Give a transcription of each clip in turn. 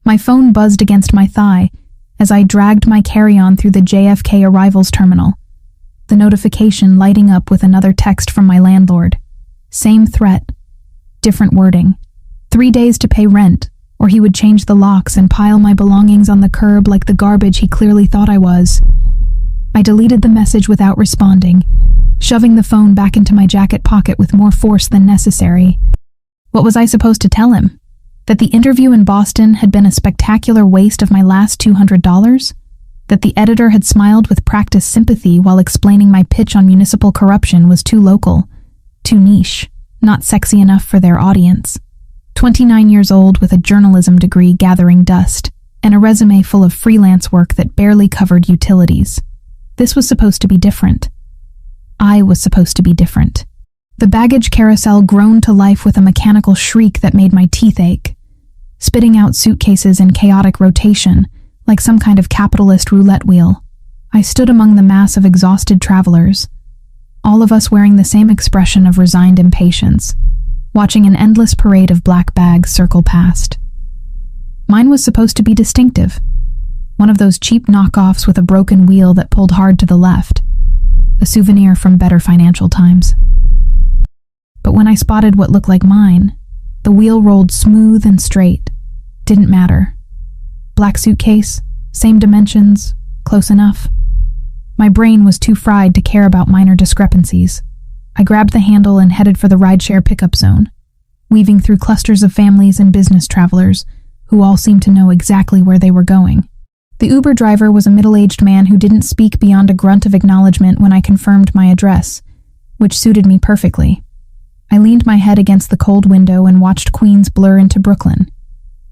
My phone buzzed against my thigh as I dragged my carry-on through the JFK arrivals terminal, the notification lighting up with another text from my landlord. Same threat, different wording. 3 days to pay rent, or he would change the locks and pile my belongings on the curb like the garbage he clearly thought I was. I deleted the message without responding, shoving the phone back into my jacket pocket with more force than necessary. What was I supposed to tell him? That the interview in Boston had been a spectacular waste of my last $200? That the editor had smiled with practiced sympathy while explaining my pitch on municipal corruption was too local, too niche, not sexy enough for their audience. 29 years old with a journalism degree gathering dust, and a resume full of freelance work that barely covered utilities. This was supposed to be different. I was supposed to be different. The baggage carousel groaned to life with a mechanical shriek that made my teeth ache, spitting out suitcases in chaotic rotation, like some kind of capitalist roulette wheel. I stood among the mass of exhausted travelers, all of us wearing the same expression of resigned impatience, watching an endless parade of black bags circle past. Mine was supposed to be distinctive, one of those cheap knockoffs with a broken wheel that pulled hard to the left, a souvenir from better financial times. But when I spotted what looked like mine, the wheel rolled smooth and straight. Didn't matter. Black suitcase, same dimensions, close enough. My brain was too fried to care about minor discrepancies. I grabbed the handle and headed for the rideshare pickup zone, weaving through clusters of families and business travelers who all seemed to know exactly where they were going. The Uber driver was a middle-aged man who didn't speak beyond a grunt of acknowledgement when I confirmed my address, which suited me perfectly. I leaned my head against the cold window and watched Queens blur into Brooklyn,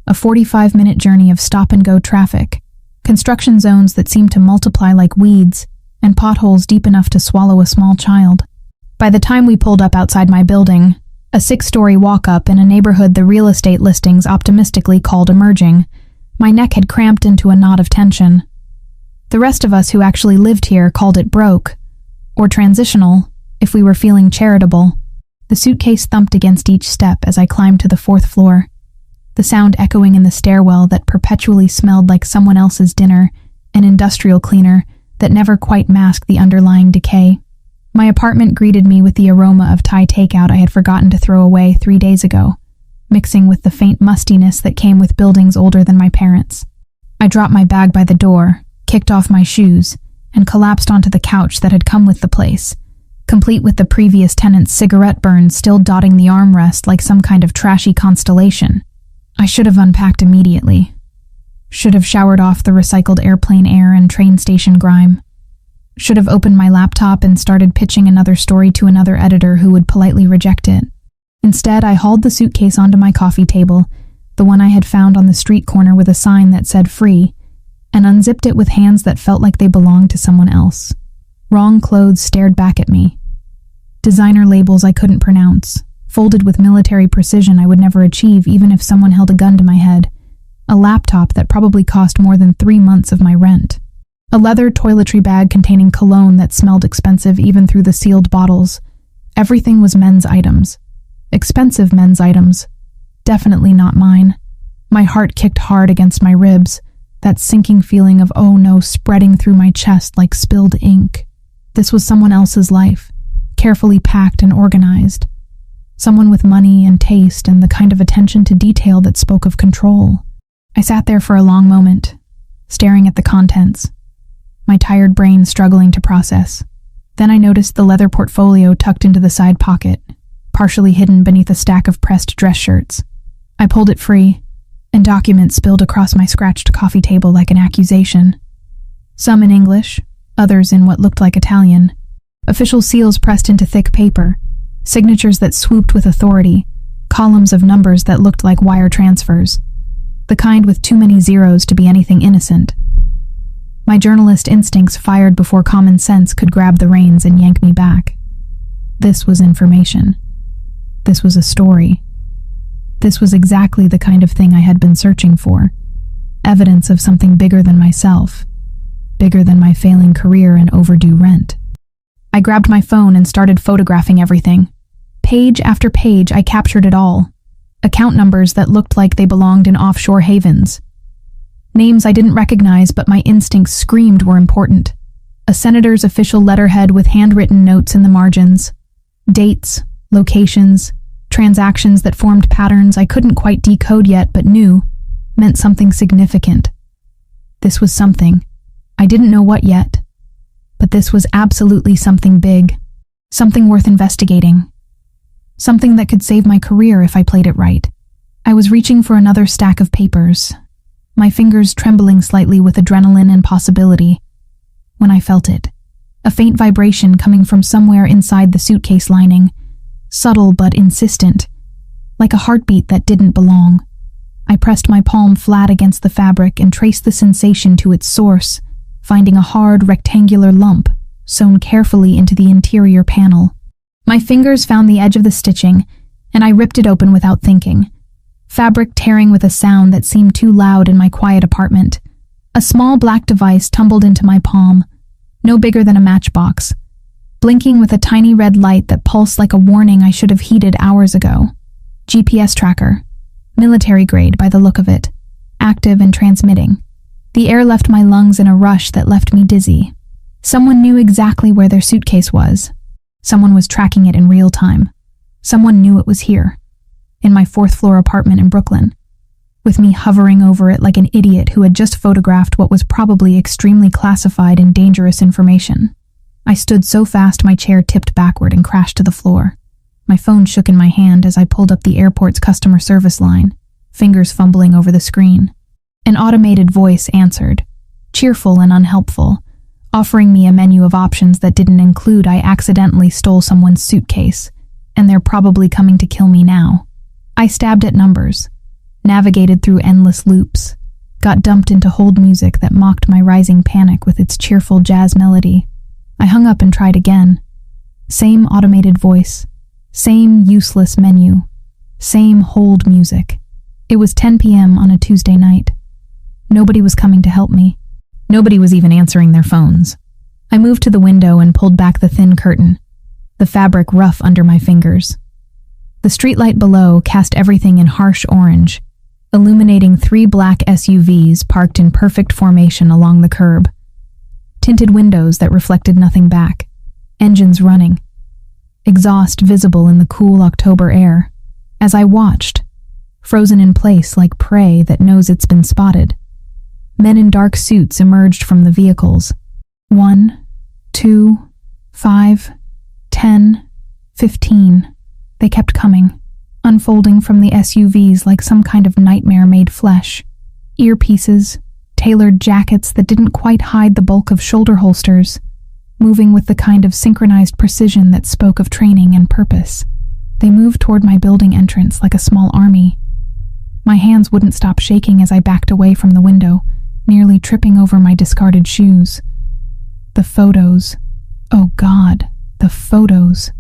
a 45-minute journey of stop-and-go traffic, construction zones that seemed to multiply like weeds, and potholes deep enough to swallow a small child. By the time we pulled up outside my building, a 6-story walk-up in a neighborhood the real estate listings optimistically called emerging, my neck had cramped into a knot of tension. The rest of us who actually lived here called it broke, or transitional, if we were feeling charitable. The suitcase thumped against each step as I climbed to the 4th floor, the sound echoing in the stairwell that perpetually smelled like someone else's dinner, an industrial cleaner that never quite masked the underlying decay. My apartment greeted me with the aroma of Thai takeout I had forgotten to throw away 3 days ago, mixing with the faint mustiness that came with buildings older than my parents. I dropped my bag by the door, kicked off my shoes, and collapsed onto the couch that had come with the place, complete with the previous tenant's cigarette burns still dotting the armrest like some kind of trashy constellation. I should have unpacked immediately. Should have showered off the recycled airplane air and train station grime. Should have opened my laptop and started pitching another story to another editor who would politely reject it. Instead, I hauled the suitcase onto my coffee table, the one I had found on the street corner with a sign that said free, and unzipped it with hands that felt like they belonged to someone else. Wrong clothes stared back at me. Designer labels I couldn't pronounce, folded with military precision I would never achieve even if someone held a gun to my head. A laptop that probably cost more than 3 months of my rent. A leather toiletry bag containing cologne that smelled expensive even through the sealed bottles. Everything was men's items. Expensive men's items. Definitely not mine. My heart kicked hard against my ribs, that sinking feeling of oh no spreading through my chest like spilled ink. This was someone else's life, carefully packed and organized. Someone with money and taste and the kind of attention to detail that spoke of control. I sat there for a long moment, staring at the contents, my tired brain struggling to process. Then I noticed the leather portfolio tucked into the side pocket, partially hidden beneath a stack of pressed dress shirts. I pulled it free, and documents spilled across my scratched coffee table like an accusation. Some in English, others in what looked like Italian. Official seals pressed into thick paper, signatures that swooped with authority, columns of numbers that looked like wire transfers, the kind with too many zeros to be anything innocent. My journalist instincts fired before common sense could grab the reins and yank me back. This was information. This was a story. This was exactly the kind of thing I had been searching for. Evidence of something bigger than myself. Bigger than my failing career and overdue rent. I grabbed my phone and started photographing everything. Page after page, I captured it all. Account numbers that looked like they belonged in offshore havens. Names I didn't recognize, but my instincts screamed were important. A senator's official letterhead with handwritten notes in the margins. Dates, locations, transactions that formed patterns I couldn't quite decode yet but knew meant something significant. This was something. I didn't know what yet. But this was absolutely something big. Something worth investigating. Something that could save my career if I played it right. I was reaching for another stack of papers, my fingers trembling slightly with adrenaline and possibility, when I felt it. A faint vibration coming from somewhere inside the suitcase lining, subtle but insistent, like a heartbeat that didn't belong. I pressed my palm flat against the fabric and traced the sensation to its source, finding a hard, rectangular lump sewn carefully into the interior panel. My fingers found the edge of the stitching, and I ripped it open without thinking. Fabric tearing with a sound that seemed too loud in my quiet apartment. A small black device tumbled into my palm, no bigger than a matchbox, blinking with a tiny red light that pulsed like a warning I should have heeded hours ago. GPS tracker. Military grade by the look of it. Active and transmitting. The air left my lungs in a rush that left me dizzy. Someone knew exactly where their suitcase was. Someone was tracking it in real time. Someone knew it was here, in my fourth-floor apartment in Brooklyn, with me hovering over it like an idiot who had just photographed what was probably extremely classified and dangerous information. I stood so fast my chair tipped backward and crashed to the floor. My phone shook in my hand as I pulled up the airport's customer service line, fingers fumbling over the screen. An automated voice answered, cheerful and unhelpful, offering me a menu of options that didn't include I accidentally stole someone's suitcase, and they're probably coming to kill me now. I stabbed at numbers, navigated through endless loops, got dumped into hold music that mocked my rising panic with its cheerful jazz melody. I hung up and tried again. Same automated voice, same useless menu, same hold music. It was 10 p.m. on a Tuesday night. Nobody was coming to help me. Nobody was even answering their phones. I moved to the window and pulled back the thin curtain, the fabric rough under my fingers. The streetlight below cast everything in harsh orange, illuminating 3 black SUVs parked in perfect formation along the curb. Tinted windows that reflected nothing back. Engines running. Exhaust visible in the cool October air. As I watched, frozen in place like prey that knows it's been spotted, men in dark suits emerged from the vehicles. 1, 2, 5, 10, 15. They kept coming, unfolding from the SUVs like some kind of nightmare made flesh. Earpieces, tailored jackets that didn't quite hide the bulk of shoulder holsters, moving with the kind of synchronized precision that spoke of training and purpose. They moved toward my building entrance like a small army. My hands wouldn't stop shaking as I backed away from the window, nearly tripping over my discarded shoes. The photos. Oh God, the photos.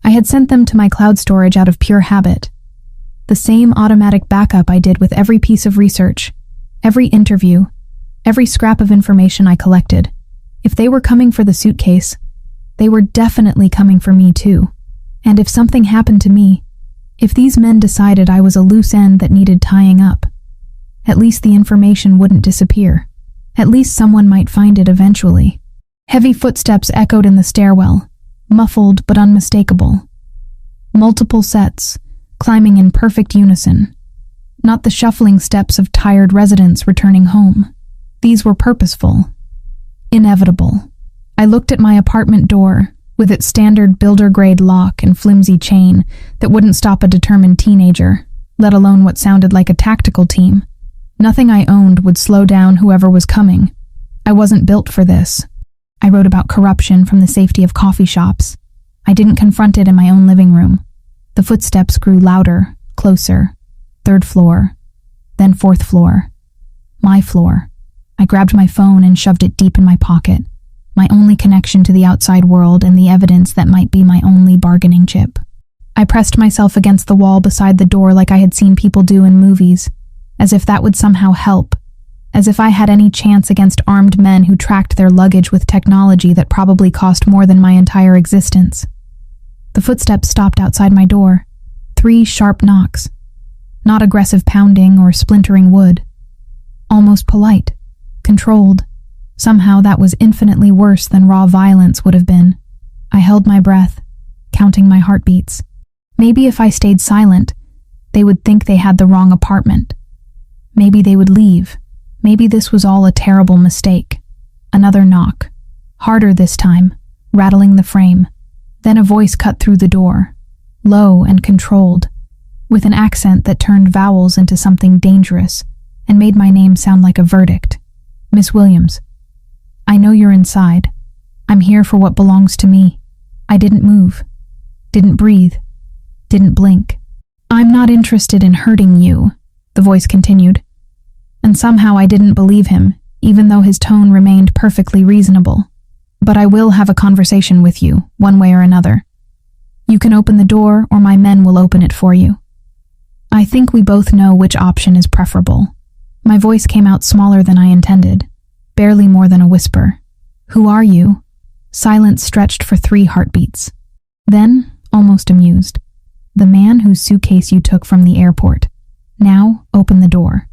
I had sent them to my cloud storage out of pure habit. The same automatic backup I did with every piece of research, every interview, every scrap of information I collected. If they were coming for the suitcase, they were definitely coming for me too. And if something happened to me, if these men decided I was a loose end that needed tying up, at least the information wouldn't disappear. At least someone might find it eventually. Heavy footsteps echoed in the stairwell, muffled but unmistakable. Multiple sets, climbing in perfect unison. Not the shuffling steps of tired residents returning home. These were purposeful, inevitable. I looked at my apartment door, with its standard builder-grade lock and flimsy chain that wouldn't stop a determined teenager, let alone what sounded like a tactical team. Nothing I owned would slow down whoever was coming. I wasn't built for this. I wrote about corruption from the safety of coffee shops. I didn't confront it in my own living room. The footsteps grew louder, closer. 3rd floor, then 4th floor. My floor. I grabbed my phone and shoved it deep in my pocket, my only connection to the outside world and the evidence that might be my only bargaining chip. I pressed myself against the wall beside the door like I had seen people do in movies, as if that would somehow help, as if I had any chance against armed men who tracked their luggage with technology that probably cost more than my entire existence. The footsteps stopped outside my door. 3 sharp knocks. Not aggressive pounding or splintering wood. Almost almost polite, controlled. Somehow that was infinitely worse than raw violence would have been. I held my breath, counting my heartbeats. Maybe if I stayed silent, they would think they had the wrong apartment. Maybe they would leave. Maybe this was all a terrible mistake. Another knock. Harder this time, rattling the frame. Then a voice cut through the door, low and controlled, with an accent that turned vowels into something dangerous and made my name sound like a verdict. Miss Williams. I know you're inside. I'm here for what belongs to me. I didn't move, didn't breathe, didn't blink. I'm not interested in hurting you, the voice continued. And somehow I didn't believe him, even though his tone remained perfectly reasonable. But I will have a conversation with you, one way or another. You can open the door, or my men will open it for you. I think we both know which option is preferable. My voice came out smaller than I intended, barely more than a whisper. Who are you? Silence stretched for 3 heartbeats. Then, almost amused, the man whose suitcase you took from the airport. Now, open the door.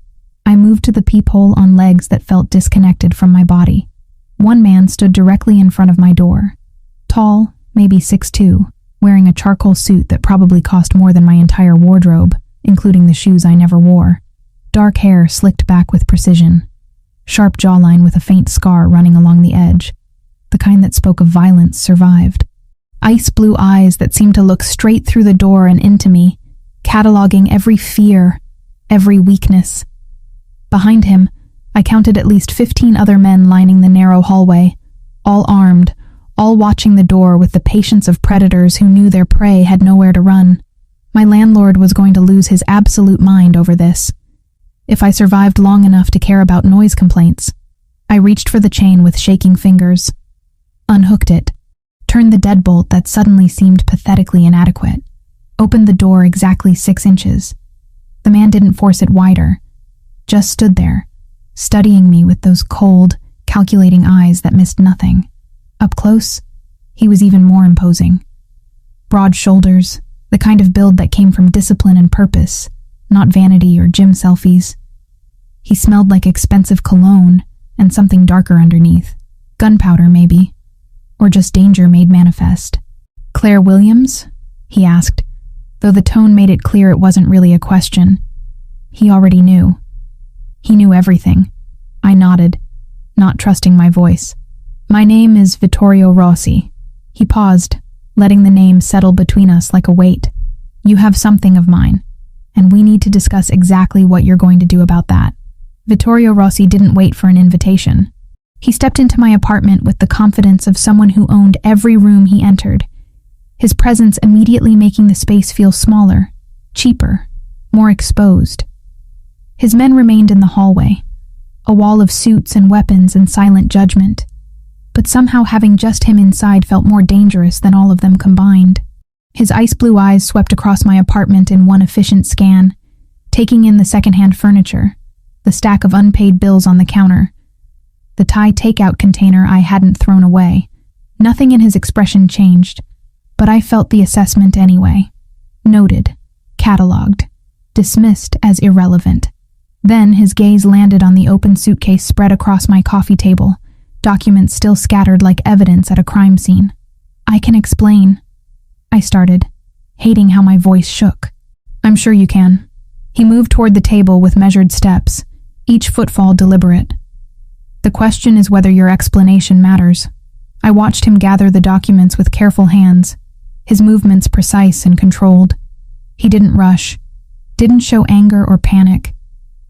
I moved to the peephole on legs that felt disconnected from my body. One man stood directly in front of my door. Tall, maybe 6'2", wearing a charcoal suit that probably cost more than my entire wardrobe, including the shoes I never wore. Dark hair slicked back with precision. Sharp jawline with a faint scar running along the edge. The kind that spoke of violence survived. Ice blue eyes that seemed to look straight through the door and into me, cataloging every fear, every weakness. Behind him, I counted at least 15 other men lining the narrow hallway, all armed, all watching the door with the patience of predators who knew their prey had nowhere to run. My landlord was going to lose his absolute mind over this. If I survived long enough to care about noise complaints, I reached for the chain with shaking fingers, unhooked it, turned the deadbolt that suddenly seemed pathetically inadequate, opened the door exactly 6 inches. The man didn't force it wider, just stood there, studying me with those cold, calculating eyes that missed nothing. Up close, he was even more imposing. Broad shoulders, the kind of build that came from discipline and purpose, not vanity or gym selfies. He smelled like expensive cologne and something darker underneath. Gunpowder, maybe. Or just danger made manifest. Claire Williams? He asked, though the tone made it clear it wasn't really a question. He already knew. He knew everything. I nodded, not trusting my voice. My name is Vittorio Rossi. He paused, letting the name settle between us like a weight. You have something of mine, and we need to discuss exactly what you're going to do about that. Vittorio Rossi didn't wait for an invitation. He stepped into my apartment with the confidence of someone who owned every room he entered, his presence immediately making the space feel smaller, cheaper, more exposed. His men remained in the hallway, a wall of suits and weapons and silent judgment, but somehow having just him inside felt more dangerous than all of them combined. His ice blue eyes swept across my apartment in one efficient scan, taking in the secondhand furniture, the stack of unpaid bills on the counter, the Thai takeout container I hadn't thrown away. Nothing in his expression changed, but I felt the assessment anyway. Noted, catalogued, dismissed as irrelevant. Then his gaze landed on the open suitcase spread across my coffee table, documents still scattered like evidence at a crime scene. I can explain, I started, hating how my voice shook. I'm sure you can. He moved toward the table with measured steps, each footfall deliberate. The question is whether your explanation matters. I watched him gather the documents with careful hands, his movements precise and controlled. He didn't rush, didn't show anger or panic,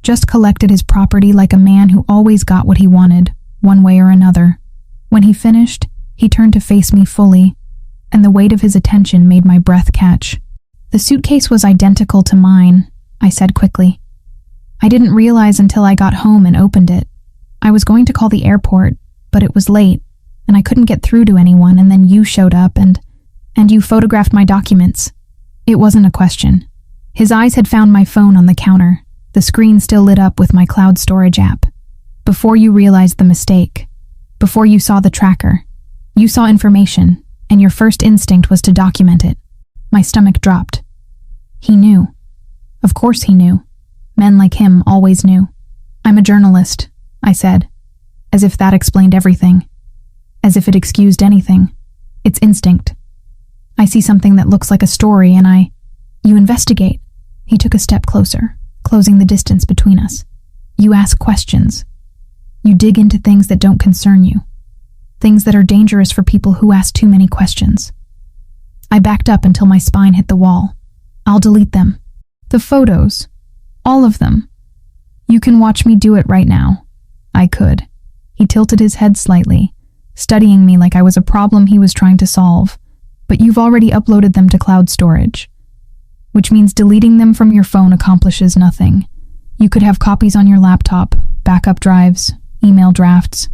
just collected his property like a man who always got what he wanted, one way or another. When he finished, he turned to face me fully, and the weight of his attention made my breath catch. The suitcase was identical to mine, I said quickly. I didn't realize until I got home and opened it. I was going to call the airport, but it was late, and I couldn't get through to anyone, and then you showed up and you photographed my documents. It wasn't a question. His eyes had found my phone on the counter, the screen still lit up with my cloud storage app. Before you realized the mistake, before you saw the tracker, you saw information, and your first instinct was to document it. My stomach dropped. He knew. Of course he knew. Men like him always knew. I'm a journalist, I said, as if that explained everything. As if it excused anything. It's instinct. I see something that looks like a story and You investigate. He took a step closer, closing the distance between us. You ask questions. You dig into things that don't concern you. Things that are dangerous for people who ask too many questions. I backed up until my spine hit the wall. I'll delete them. The photos. All of them. You can watch me do it right now. I could. He tilted his head slightly, studying me like I was a problem he was trying to solve. But you've already uploaded them to cloud storage, which means deleting them from your phone accomplishes nothing. You could have copies on your laptop, backup drives, email drafts.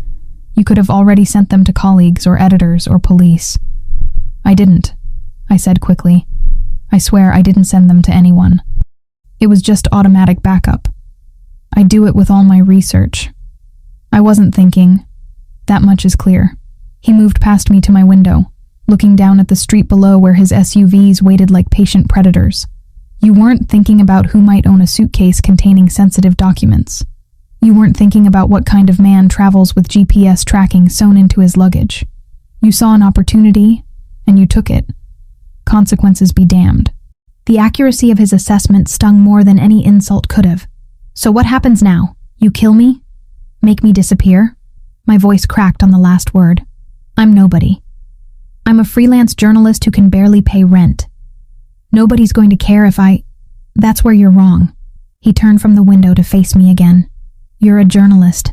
You could have already sent them to colleagues or editors or police. I didn't, I said quickly. I swear I didn't send them to anyone. It was just automatic backup. I do it with all my research. I wasn't thinking. That much is clear. He moved past me to my window, looking down at the street below where his SUVs waited like patient predators. You weren't thinking about who might own a suitcase containing sensitive documents. You weren't thinking about what kind of man travels with GPS tracking sewn into his luggage. You saw an opportunity, and you took it. Consequences be damned. The accuracy of his assessment stung more than any insult could have. So what happens now? You kill me? Make me disappear? My voice cracked on the last word. I'm nobody. I'm a freelance journalist who can barely pay rent. Nobody's going to care if I... That's where you're wrong. He turned from the window to face me again. You're a journalist.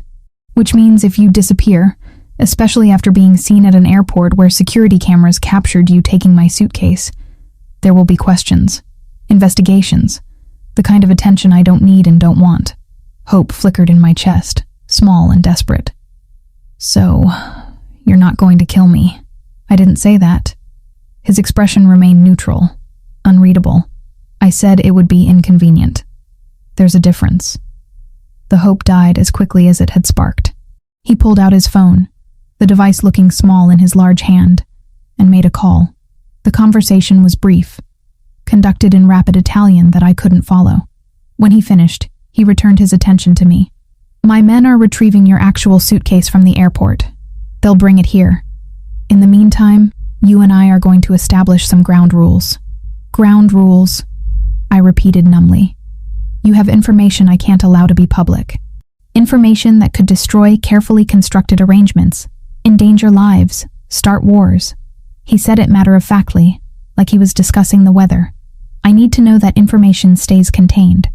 Which means if you disappear, especially after being seen at an airport where security cameras captured you taking my suitcase, there will be questions, investigations, the kind of attention I don't need and don't want. Hope flickered in my chest, small and desperate. So, you're not going to kill me. I didn't say that. His expression remained neutral, unreadable. I said it would be inconvenient. There's a difference. The hope died as quickly as it had sparked. He pulled out his phone, the device looking small in his large hand, and made a call. The conversation was brief, conducted in rapid Italian that I couldn't follow. When he finished, he returned his attention to me. My men are retrieving your actual suitcase from the airport. They'll bring it here. In the meantime, you and I are going to establish some ground rules. Ground rules, I repeated numbly. You have information I can't allow to be public. Information that could destroy carefully constructed arrangements, endanger lives, start wars. He said it matter-of-factly, like he was discussing the weather. I need to know that information stays contained,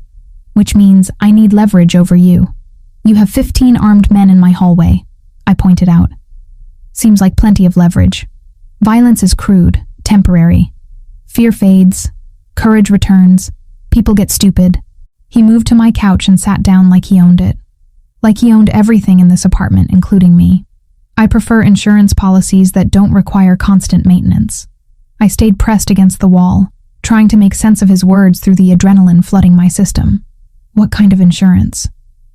which means I need leverage over you. You have 15 armed men in my hallway, I pointed out. Seems like plenty of leverage. Violence is crude, temporary. Fear fades, courage returns, people get stupid. He moved to my couch and sat down like he owned it. Like he owned everything in this apartment, including me. I prefer insurance policies that don't require constant maintenance. I stayed pressed against the wall, trying to make sense of his words through the adrenaline flooding my system. What kind of insurance?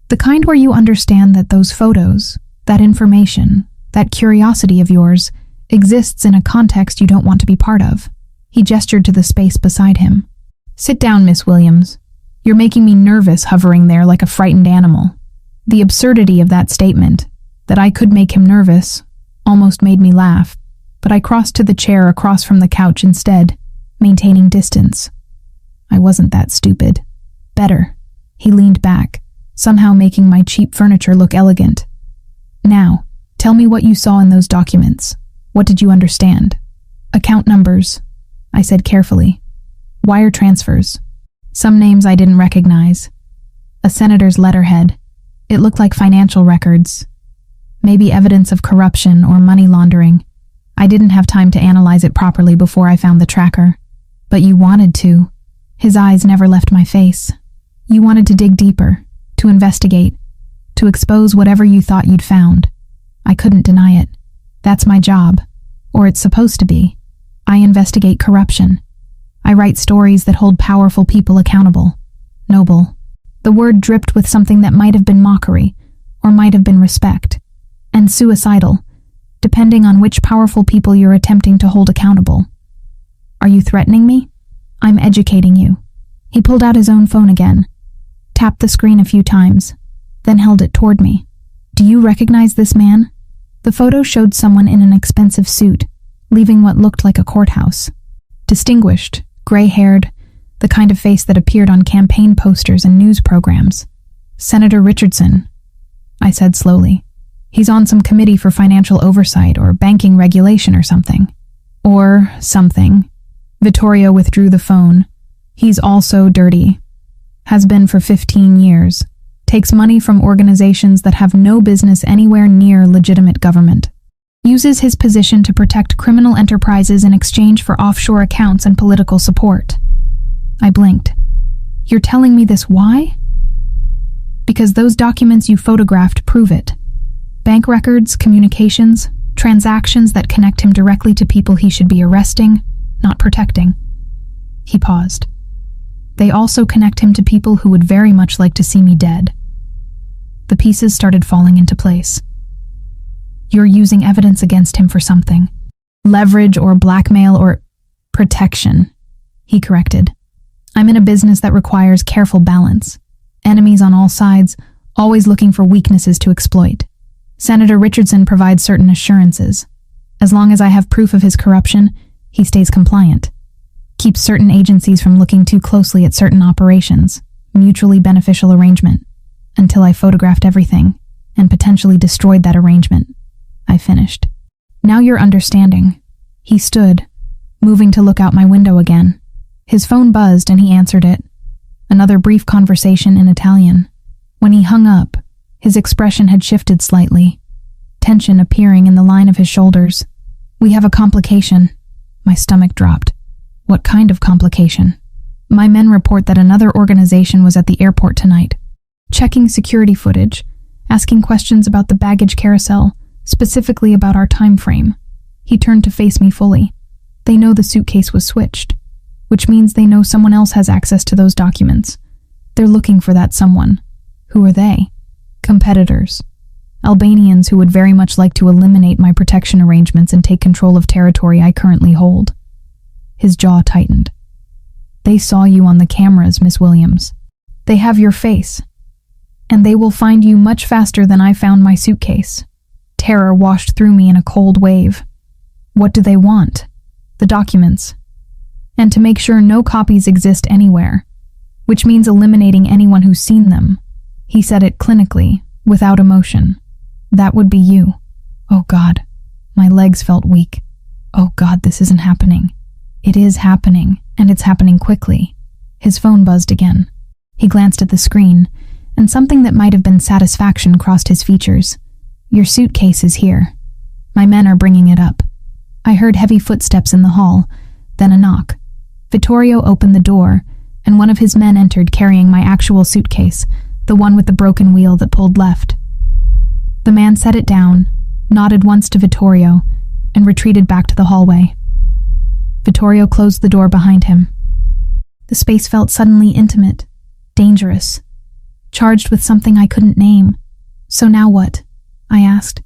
The kind where you understand that those photos, that information, that curiosity of yours, exists in a context you don't want to be part of. He gestured to the space beside him. Sit down, Miss Williams. You're making me nervous hovering there like a frightened animal. The absurdity of that statement, that I could make him nervous, almost made me laugh, but I crossed to the chair across from the couch instead, maintaining distance. I wasn't that stupid. Better. He leaned back, somehow making my cheap furniture look elegant. Now, tell me what you saw in those documents. What did you understand? Account numbers, I said carefully. Wire transfers. Some names I didn't recognize. A senator's letterhead. It looked like financial records. Maybe evidence of corruption or money laundering. I didn't have time to analyze it properly before I found the tracker. But you wanted to. His eyes never left my face. You wanted to dig deeper, to investigate, to expose whatever you thought you'd found. I couldn't deny it. That's my job. Or it's supposed to be. I investigate corruption. I write stories that hold powerful people accountable. Noble. The word dripped with something that might have been mockery, or might have been respect. And suicidal, depending on which powerful people you're attempting to hold accountable. Are you threatening me? I'm educating you. He pulled out his own phone again, tapped the screen a few times, then held it toward me. "Do you recognize this man?" The photo showed someone in an expensive suit, leaving what looked like a courthouse. Distinguished, gray-haired, the kind of face that appeared on campaign posters and news programs. "Senator Richardson," I said slowly. "He's on some committee for financial oversight or banking regulation or something." "Or something." Vittorio withdrew the phone. "He's also dirty. Has been for 15 years. Takes money from organizations that have no business anywhere near legitimate government. Uses his position to protect criminal enterprises in exchange for offshore accounts and political support." I blinked. "You're telling me this why?" "Because those documents you photographed prove it. Bank records, communications, transactions that connect him directly to people he should be arresting, not protecting." He paused. "They also connect him to people who would very much like to see me dead." The pieces started falling into place. "You're using evidence against him for something. Leverage or blackmail or protection," he corrected. "I'm in a business that requires careful balance. Enemies on all sides, always looking for weaknesses to exploit. Senator Richardson provides certain assurances. As long as I have proof of his corruption, he stays compliant. Keeps certain agencies from looking too closely at certain operations. Mutually beneficial arrangement. Until I photographed everything, and potentially destroyed that arrangement," I finished. "Now you're understanding." He stood, moving to look out my window again. His phone buzzed and he answered it. Another brief conversation in Italian. When he hung up, his expression had shifted slightly, tension appearing in the line of his shoulders. "We have a complication." My stomach dropped. "What kind of complication?" "My men report that another organization was at the airport tonight, checking security footage, asking questions about the baggage carousel, specifically about our time frame." He turned to face me fully. "They know the suitcase was switched, which means they know someone else has access to those documents. They're looking for that someone. Who are they?" "Competitors. Albanians who would very much like to eliminate my protection arrangements and take control of territory I currently hold." His jaw tightened. "They saw you on the cameras, Miss Williams. They have your face. And they will find you much faster than I found my suitcase." Terror washed through me in a cold wave. "What do they want?" "The documents. And to make sure no copies exist anywhere, which means eliminating anyone who's seen them." He said it clinically, without emotion. "That would be you." Oh God. My legs felt weak. Oh God, this isn't happening. It is happening, and it's happening quickly. His phone buzzed again. He glanced at the screen, and something that might have been satisfaction crossed his features. "Your suitcase is here. My men are bringing it up." I heard heavy footsteps in the hall, then a knock. Vittorio opened the door, and one of his men entered carrying my actual suitcase, the one with the broken wheel that pulled left. The man set it down, nodded once to Vittorio, and retreated back to the hallway. Vittorio closed the door behind him. The space felt suddenly intimate, dangerous, charged with something I couldn't name. "So now what?" I asked.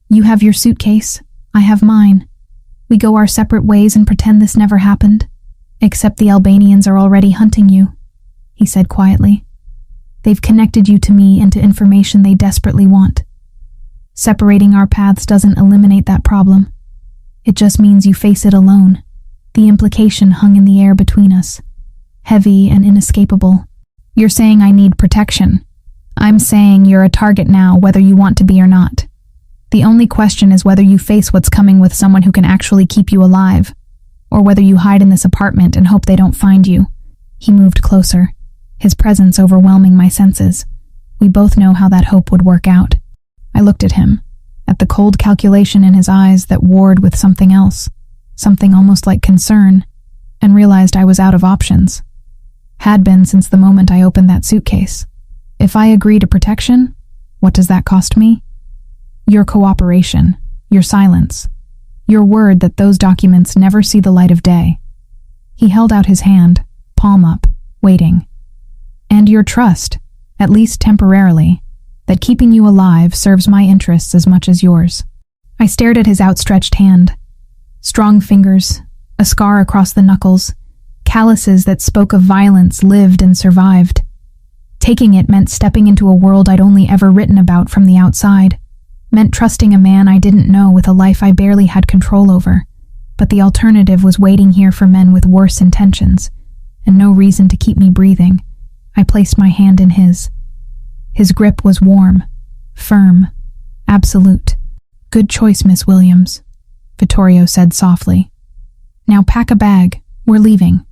"You have your suitcase, I have mine. We go our separate ways and pretend this never happened. Except the Albanians are already hunting you," he said quietly. "They've connected you to me and to information they desperately want. Separating our paths doesn't eliminate that problem. It just means you face it alone. The implication hung in the air between us, heavy and inescapable. You're saying I need protection. I'm saying you're a target now, whether you want to be or not. The only question is whether you face what's coming with someone who can actually keep you alive, or whether you hide in this apartment and hope they don't find you." He moved closer, his presence overwhelming my senses. We both know how that hope would work out. I looked at him, at the cold calculation in his eyes that warred with something else, something almost like concern, and realized I was out of options. Had been since the moment I opened that suitcase. If I agree to protection, what does that cost me? Your cooperation, your silence, your word that those documents never see the light of day. He held out his hand, palm up, waiting. And your trust, at least temporarily, that keeping you alive serves my interests as much as yours. I stared at his outstretched hand. Strong fingers, a scar across the knuckles, calluses that spoke of violence lived and survived. Taking it meant stepping into a world I'd only ever written about from the outside. Meant trusting a man I didn't know with a life I barely had control over. But the alternative was waiting here for men with worse intentions, and no reason to keep me breathing. I placed my hand in his. His grip was warm, firm, absolute. "Good choice, Miss Williams," Vittorio said softly. "Now pack a bag. We're leaving."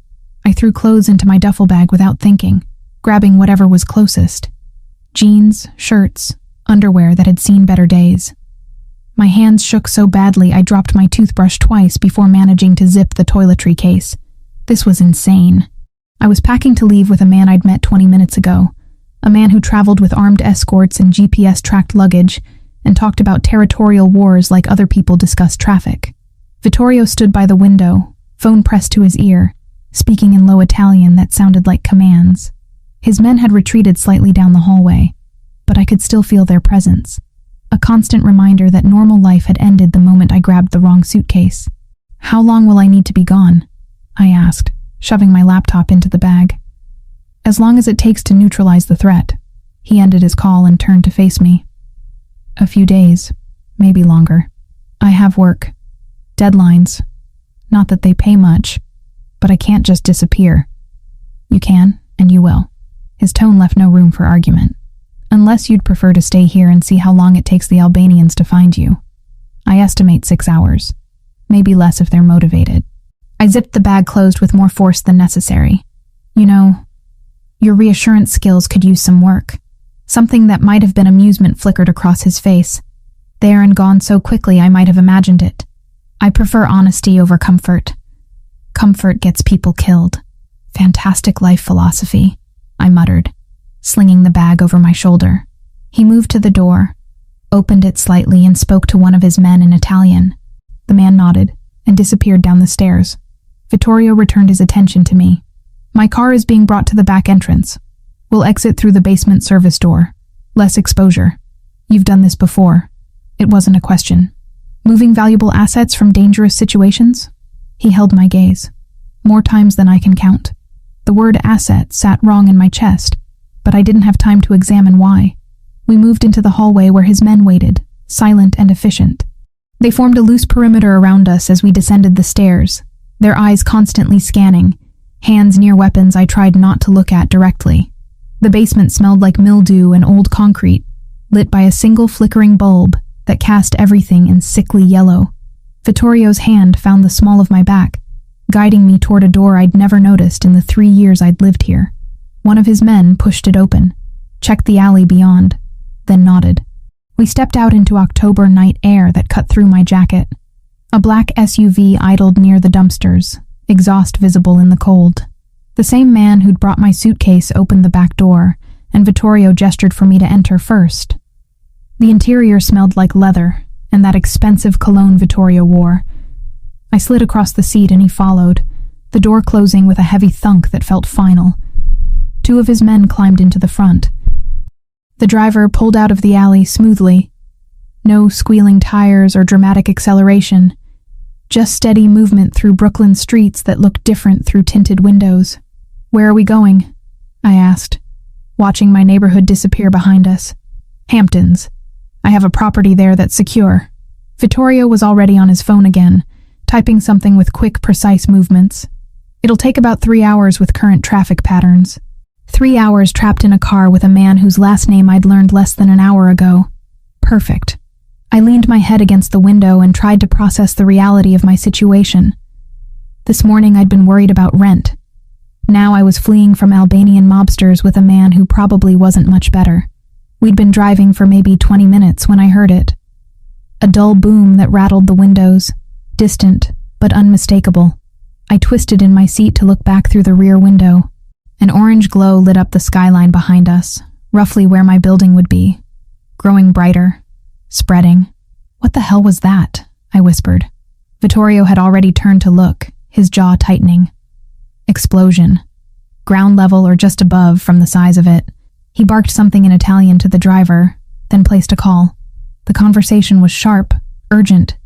I threw clothes into my duffel bag without thinking, grabbing whatever was closest. Jeans, shirts, underwear that had seen better days. My hands shook so badly I dropped my toothbrush twice before managing to zip the toiletry case. This was insane. I was packing to leave with a man I'd met 20 minutes ago, a man who traveled with armed escorts and GPS-tracked luggage and talked about territorial wars like other people discussed traffic. Vittorio stood by the window, phone pressed to his ear, speaking in low Italian that sounded like commands. His men had retreated slightly down the hallway, but I could still feel their presence. A constant reminder that normal life had ended the moment I grabbed the wrong suitcase. "How long will I need to be gone?" I asked, shoving my laptop into the bag. "As long as it takes to neutralize the threat." He ended his call and turned to face me. "A few days, maybe longer. I have work. Deadlines. Not that they pay much, but I can't just disappear." "You can, and you will." His tone left no room for argument. "Unless you'd prefer to stay here and see how long it takes the Albanians to find you. I estimate 6 hours. Maybe less if they're motivated." I zipped the bag closed with more force than necessary. "You know, your reassurance skills could use some work." Something that might have been amusement flickered across his face. There and gone so quickly I might have imagined it. "I prefer honesty over comfort. Comfort gets people killed." "Fantastic life philosophy," I muttered, slinging the bag over my shoulder. He moved to the door, opened it slightly and spoke to one of his men in Italian. The man nodded and disappeared down the stairs. Vittorio returned his attention to me. "My car is being brought to the back entrance. We'll exit through the basement service door. Less exposure. You've done this before." It wasn't a question. "Moving valuable assets from dangerous situations?" He held my gaze. "More times than I can count." The word asset sat wrong in my chest, but I didn't have time to examine why. We moved into the hallway where his men waited, silent and efficient. They formed a loose perimeter around us as we descended the stairs, their eyes constantly scanning, hands near weapons I tried not to look at directly. The basement smelled like mildew and old concrete, lit by a single flickering bulb that cast everything in sickly yellow. Vittorio's hand found the small of my back, guiding me toward a door I'd never noticed in the 3 years I'd lived here. One of his men pushed it open, checked the alley beyond, then nodded. We stepped out into October night air that cut through my jacket. A black SUV idled near the dumpsters, exhaust visible in the cold. The same man who'd brought my suitcase opened the back door, and Vittorio gestured for me to enter first. The interior smelled like leather, and that expensive cologne Vittorio wore. I slid across the seat and he followed, the door closing with a heavy thunk that felt final. 2 of his men climbed into the front. The driver pulled out of the alley smoothly. No squealing tires or dramatic acceleration, just steady movement through Brooklyn streets that looked different through tinted windows. "Where are we going?" I asked, watching my neighborhood disappear behind us. "Hamptons. I have a property there that's secure." Vittorio was already on his phone again, typing something with quick, precise movements. "It'll take about 3 hours with current traffic patterns." 3 hours trapped in a car with a man whose last name I'd learned less than an hour ago. Perfect. I leaned my head against the window and tried to process the reality of my situation. This morning I'd been worried about rent. Now I was fleeing from Albanian mobsters with a man who probably wasn't much better. We'd been driving for maybe 20 minutes when I heard it. A dull boom that rattled the windows, distant but unmistakable. I twisted in my seat to look back through the rear window. An orange glow lit up the skyline behind us, roughly where my building would be, growing brighter, spreading. "What the hell was that?" I whispered. Vittorio had already turned to look, his jaw tightening. Explosion. Ground level or just above from the size of it. He barked something in Italian to the driver, then placed a call. The conversation was sharp, urgent.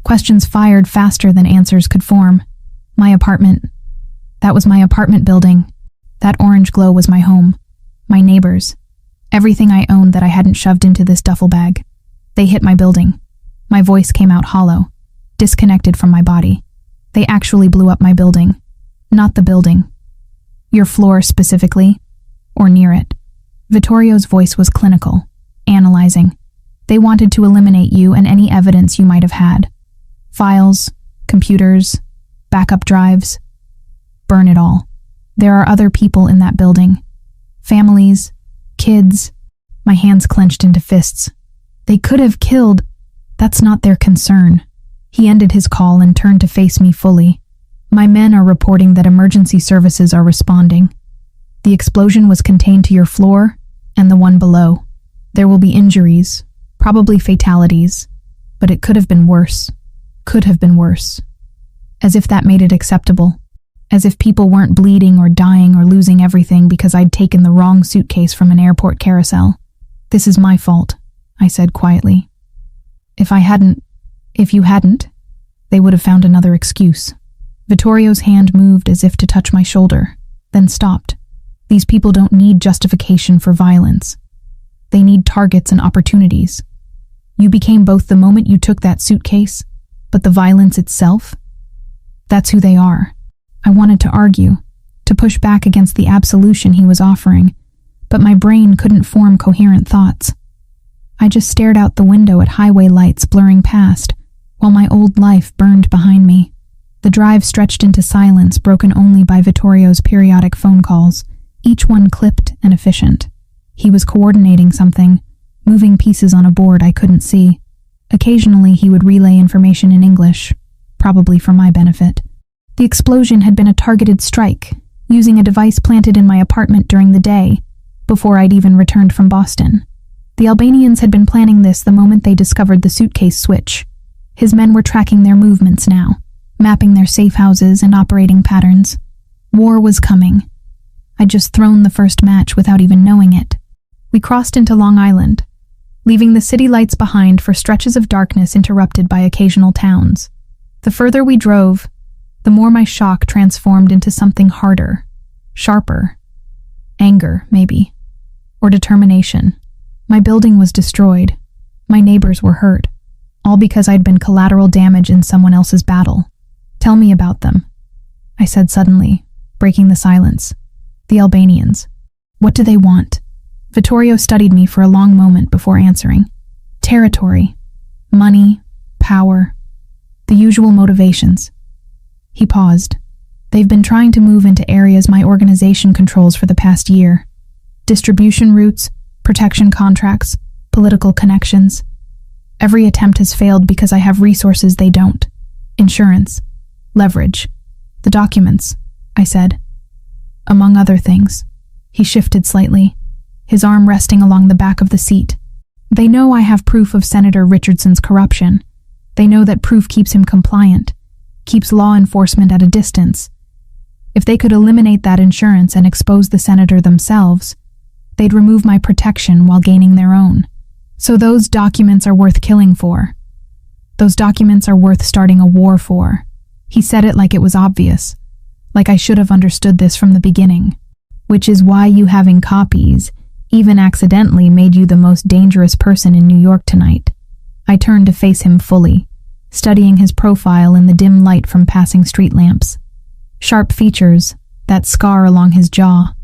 Questions fired faster than answers could form. My apartment. That was my apartment building. That orange glow was my home. my neighbors, everything I owned that I hadn't shoved into this duffel bag. They hit my building. My voice came out hollow, disconnected from my body. They actually blew up my building. Not the building. Your floor specifically, or near it. Vittorio's voice was clinical, analyzing. They wanted to eliminate you and any evidence you might have had. Files, computers, backup drives. Burn it all. There are other people in that building. Families, kids. My hands clenched into fists. They could have killed. That's not their concern. He ended his call and turned to face me fully. My men are reporting that emergency services are responding. The explosion was contained to your floor and the one below. There will be injuries, probably fatalities, but it could have been worse. Could have been worse. As if that made it acceptable. As if people weren't bleeding or dying or losing everything because I'd taken the wrong suitcase from an airport carousel. This is my fault, I said quietly. If you hadn't, they would have found another excuse. Vittorio's hand moved as if to touch my shoulder, then stopped. These people don't need justification for violence. They need targets and opportunities. You became both the moment you took that suitcase, but the violence itself? That's who they are. I wanted to argue, to push back against the absolution he was offering, but my brain couldn't form coherent thoughts. I just stared out the window at highway lights blurring past, while my old life burned behind me. The drive stretched into silence, broken only by Vittorio's periodic phone calls, each one clipped and efficient. He was coordinating something, moving pieces on a board I couldn't see. Occasionally he would relay information in English, probably for my benefit. The explosion had been a targeted strike, using a device planted in my apartment during the day, before I'd even returned from Boston. The Albanians had been planning this the moment they discovered the suitcase switch. His men were tracking their movements now, mapping their safe houses and operating patterns. War was coming. I'd just thrown the first match without even knowing it. We crossed into Long Island, leaving the city lights behind for stretches of darkness interrupted by occasional towns. The further we drove, the more my shock transformed into something harder, sharper. Anger, maybe. Or determination. My building was destroyed. My neighbors were hurt. All because I'd been collateral damage in someone else's battle. Tell me about them, I said suddenly, breaking the silence. The Albanians. What do they want? Vittorio studied me for a long moment before answering. Territory. Money. Power. The usual motivations. He paused. They've been trying to move into areas my organization controls for the past year. Distribution routes, protection contracts, political connections. Every attempt has failed because I have resources they don't. Insurance. Leverage. The documents, I said. Among other things. He shifted slightly, his arm resting along the back of the seat. They know I have proof of Senator Richardson's corruption. They know that proof keeps him compliant, keeps law enforcement at a distance. If they could eliminate that insurance and expose the senator themselves, they'd remove my protection while gaining their own. So those documents are worth killing for. Those documents are worth starting a war for. He said it like it was obvious, like I should have understood this from the beginning. Which is why you having copies, even accidentally, made you the most dangerous person in New York tonight. I turned to face him fully, studying his profile in the dim light from passing street lamps. Sharp features, that scar along his jaw,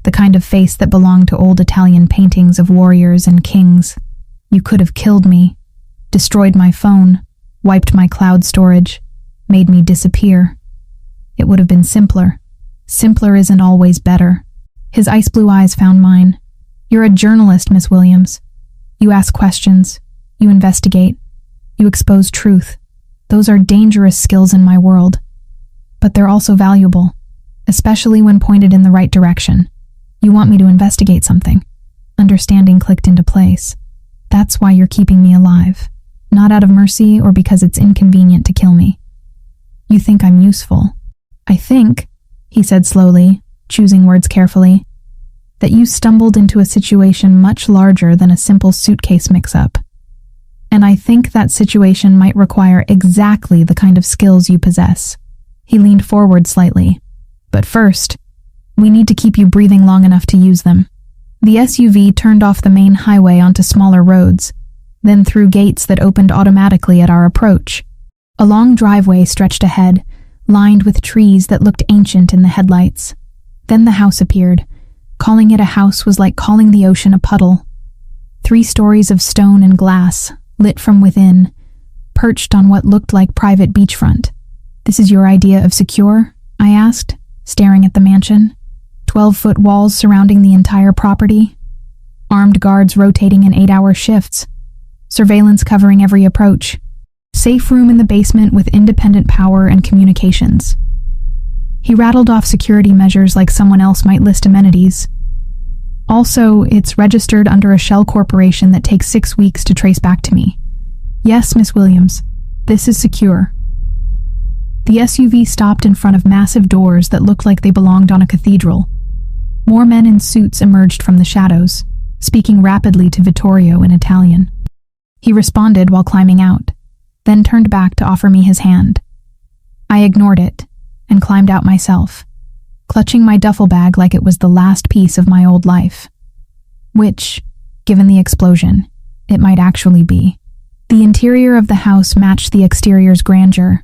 the kind of face that belonged to old Italian paintings of warriors and kings. You could have killed me, destroyed my phone, wiped my cloud storage, made me disappear. It would have been simpler. Simpler isn't always better. His ice blue eyes found mine. You're a journalist, Miss Williams. You ask questions. You investigate. You expose truth. Those are dangerous skills in my world. But they're also valuable, especially when pointed in the right direction. You want me to investigate something. Understanding clicked into place. That's why you're keeping me alive. Not out of mercy or because it's inconvenient to kill me. You think I'm useful. I think, he said slowly, choosing words carefully, that you stumbled into a situation much larger than a simple suitcase mix-up. And I think that situation might require exactly the kind of skills you possess. He leaned forward slightly. But first, we need to keep you breathing long enough to use them. The SUV turned off the main highway onto smaller roads, then through gates that opened automatically at our approach. A long driveway stretched ahead, lined with trees that looked ancient in the headlights. Then the house appeared. Calling it a house was like calling the ocean a puddle. 3 stories of stone and glass, lit from within, perched on what looked like private beachfront. "This is your idea of secure?" I asked, staring at the mansion. 12-foot walls surrounding the entire property. Armed guards rotating in 8-hour shifts. Surveillance covering every approach. Safe room in the basement with independent power and communications. He rattled off security measures like someone else might list amenities. Also, it's registered under a shell corporation that takes 6 weeks to trace back to me. "Yes, Miss Williams, this is secure." The SUV stopped in front of massive doors that looked like they belonged on a cathedral. More men in suits emerged from the shadows, speaking rapidly to Vittorio in Italian. He responded while climbing out, then turned back to offer me his hand. I ignored it and climbed out myself, clutching my duffel bag like it was the last piece of my old life. Which, given the explosion, it might actually be. The interior of the house matched the exterior's grandeur.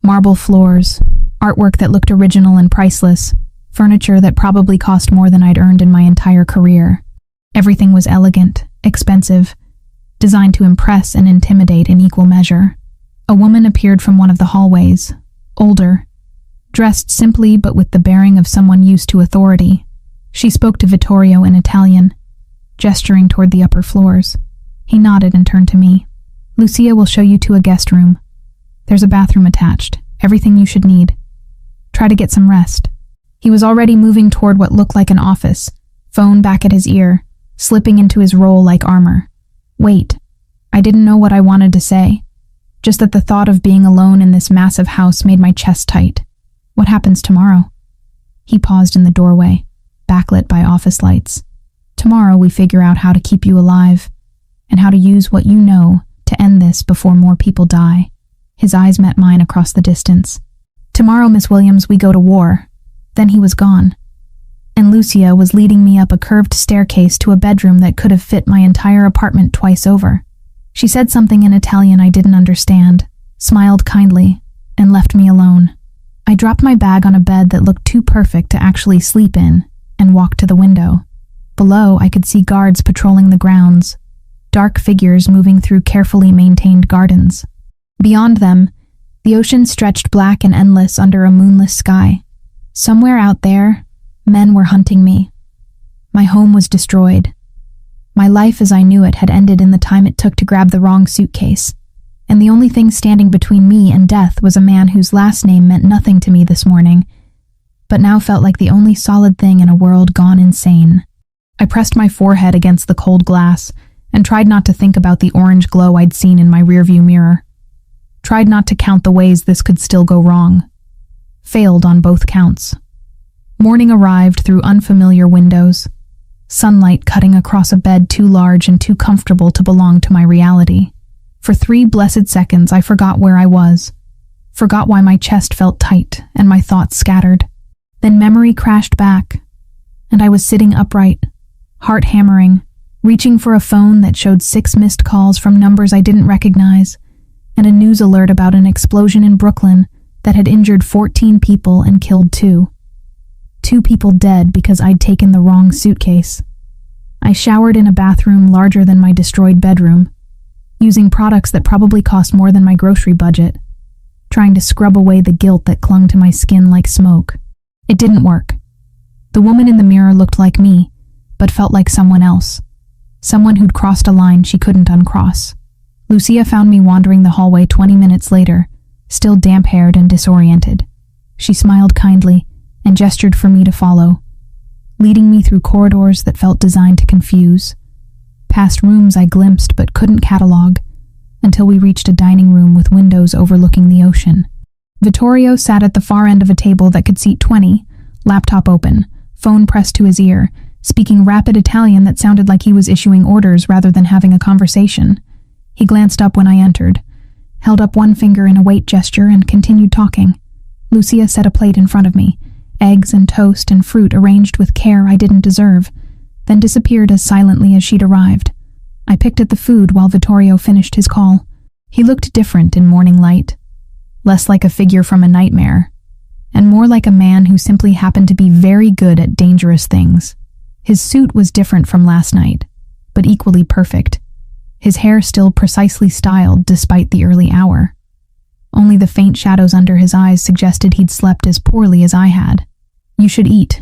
Marble floors, artwork that looked original and priceless, furniture that probably cost more than I'd earned in my entire career. Everything was elegant, expensive, designed to impress and intimidate in equal measure. A woman appeared from one of the hallways, older, dressed simply but with the bearing of someone used to authority. She spoke to Vittorio in Italian, gesturing toward the upper floors. He nodded and turned to me. "Lucia will show you to a guest room. There's a bathroom attached, everything you should need. Try to get some rest." He was already moving toward what looked like an office, phone back at his ear, slipping into his role like armor. Wait, I didn't know what I wanted to say. Just that the thought of being alone in this massive house made my chest tight. "What happens tomorrow?" He paused in the doorway, backlit by office lights. "Tomorrow we figure out how to keep you alive, and how to use what you know to end this before more people die." His eyes met mine across the distance. "Tomorrow, Miss Williams, we go to war." Then he was gone, and Lucia was leading me up a curved staircase to a bedroom that could have fit my entire apartment twice over. She said something in Italian I didn't understand, smiled kindly, and left me alone. I dropped my bag on a bed that looked too perfect to actually sleep in, and walked to the window. Below, I could see guards patrolling the grounds, dark figures moving through carefully maintained gardens. Beyond them, the ocean stretched black and endless under a moonless sky. Somewhere out there, men were hunting me. My home was destroyed. My life as I knew it had ended in the time it took to grab the wrong suitcase, and the only thing standing between me and death was a man whose last name meant nothing to me this morning, but now felt like the only solid thing in a world gone insane. I pressed my forehead against the cold glass and tried not to think about the orange glow I'd seen in my rearview mirror. Tried not to count the ways this could still go wrong. Failed on both counts. Morning arrived through unfamiliar windows, sunlight cutting across a bed too large and too comfortable to belong to my reality. For 3 blessed seconds I forgot where I was, forgot why my chest felt tight and my thoughts scattered. Then memory crashed back, and I was sitting upright, heart hammering, reaching for a phone that showed 6 missed calls from numbers I didn't recognize, and a news alert about an explosion in Brooklyn that had injured 14 people and killed 2. 2 people dead because I'd taken the wrong suitcase. I showered in a bathroom larger than my destroyed bedroom, using products that probably cost more than my grocery budget, trying to scrub away the guilt that clung to my skin like smoke. It didn't work. The woman in the mirror looked like me, but felt like someone else. Someone who'd crossed a line she couldn't uncross. Lucia found me wandering the hallway 20 minutes later, still damp-haired and disoriented. She smiled kindly and gestured for me to follow, leading me through corridors that felt designed to confuse, past rooms I glimpsed but couldn't catalog, until we reached a dining room with windows overlooking the ocean. Vittorio sat at the far end of a table that could seat 20, laptop open, phone pressed to his ear, speaking rapid Italian that sounded like he was issuing orders rather than having a conversation. He glanced up when I entered, held up one finger in a wait gesture, and continued talking. Lucia set a plate in front of me, eggs and toast and fruit arranged with care I didn't deserve, then disappeared as silently as she'd arrived. I picked at the food while Vittorio finished his call. He looked different in morning light, less like a figure from a nightmare, and more like a man who simply happened to be very good at dangerous things. His suit was different from last night, but equally perfect. His hair still precisely styled despite the early hour. Only the faint shadows under his eyes suggested he'd slept as poorly as I had. "You should eat,"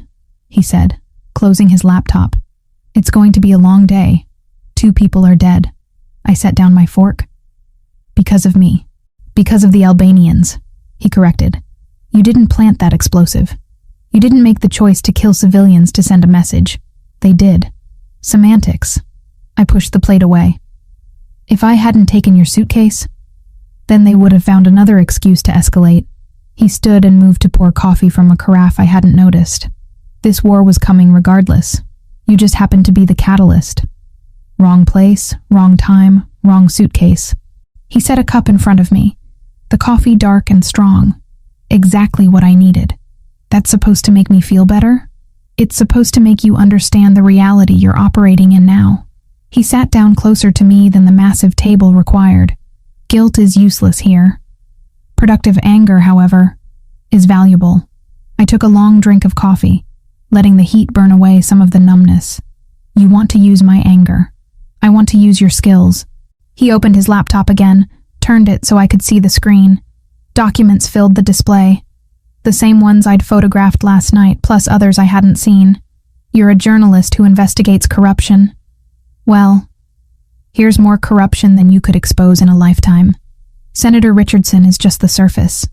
he said, closing his laptop. "It's going to be a long day. 2 people are dead." I set down my fork. "Because of me. Because of the Albanians," he corrected. "You didn't plant that explosive. You didn't make the choice to kill civilians to send a message. They did. Semantics." I pushed the plate away. "If I hadn't taken your suitcase, then they would have found another excuse to escalate." He stood and moved to pour coffee from a carafe I hadn't noticed. "This war was coming regardless. You just happened to be the catalyst. Wrong place, wrong time, wrong suitcase." He set a cup in front of me, the coffee dark and strong. Exactly what I needed. That's supposed to make me feel better? It's supposed to make you understand the reality you're operating in now. He sat down closer to me than the massive table required. Guilt is useless here. Productive anger, however, is valuable. I took a long drink of coffee, letting the heat burn away some of the numbness. "You want to use my anger. I want to use your skills." He opened his laptop again, turned it so I could see the screen. Documents filled the display. The same ones I'd photographed last night, plus others I hadn't seen. "You're a journalist who investigates corruption. Well, here's more corruption than you could expose in a lifetime. Senator Richardson is just the surface."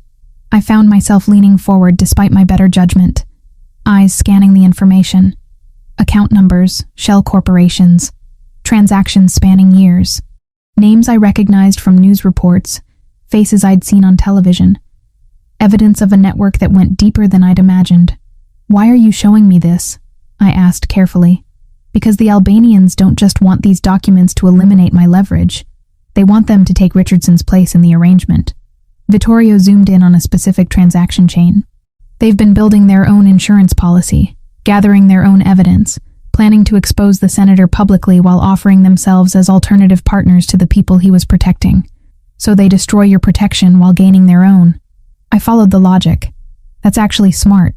I found myself leaning forward despite my better judgment, eyes scanning the information. Account numbers, shell corporations, transactions spanning years. Names I recognized from news reports, faces I'd seen on television. Evidence of a network that went deeper than I'd imagined. "Why are you showing me this?" I asked carefully. "Because the Albanians don't just want these documents to eliminate my leverage. They want them to take Richardson's place in the arrangement." Vittorio zoomed in on a specific transaction chain. "They've been building their own insurance policy, gathering their own evidence, planning to expose the senator publicly while offering themselves as alternative partners to the people he was protecting. So they destroy your protection while gaining their own." I followed the logic. That's actually smart.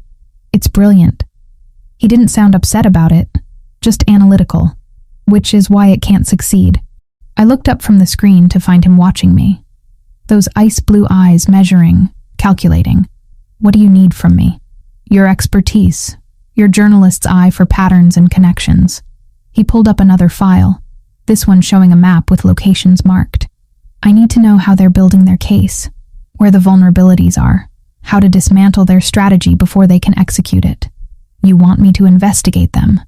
It's brilliant. He didn't sound upset about it, just analytical, which is why it can't succeed. I looked up from the screen to find him watching me. Those ice-blue eyes measuring, calculating. "What do you need from me?" "Your expertise, your journalist's eye for patterns and connections." He pulled up another file, this one showing a map with locations marked. "I need to know how they're building their case, where the vulnerabilities are, how to dismantle their strategy before they can execute it. You want me to investigate them."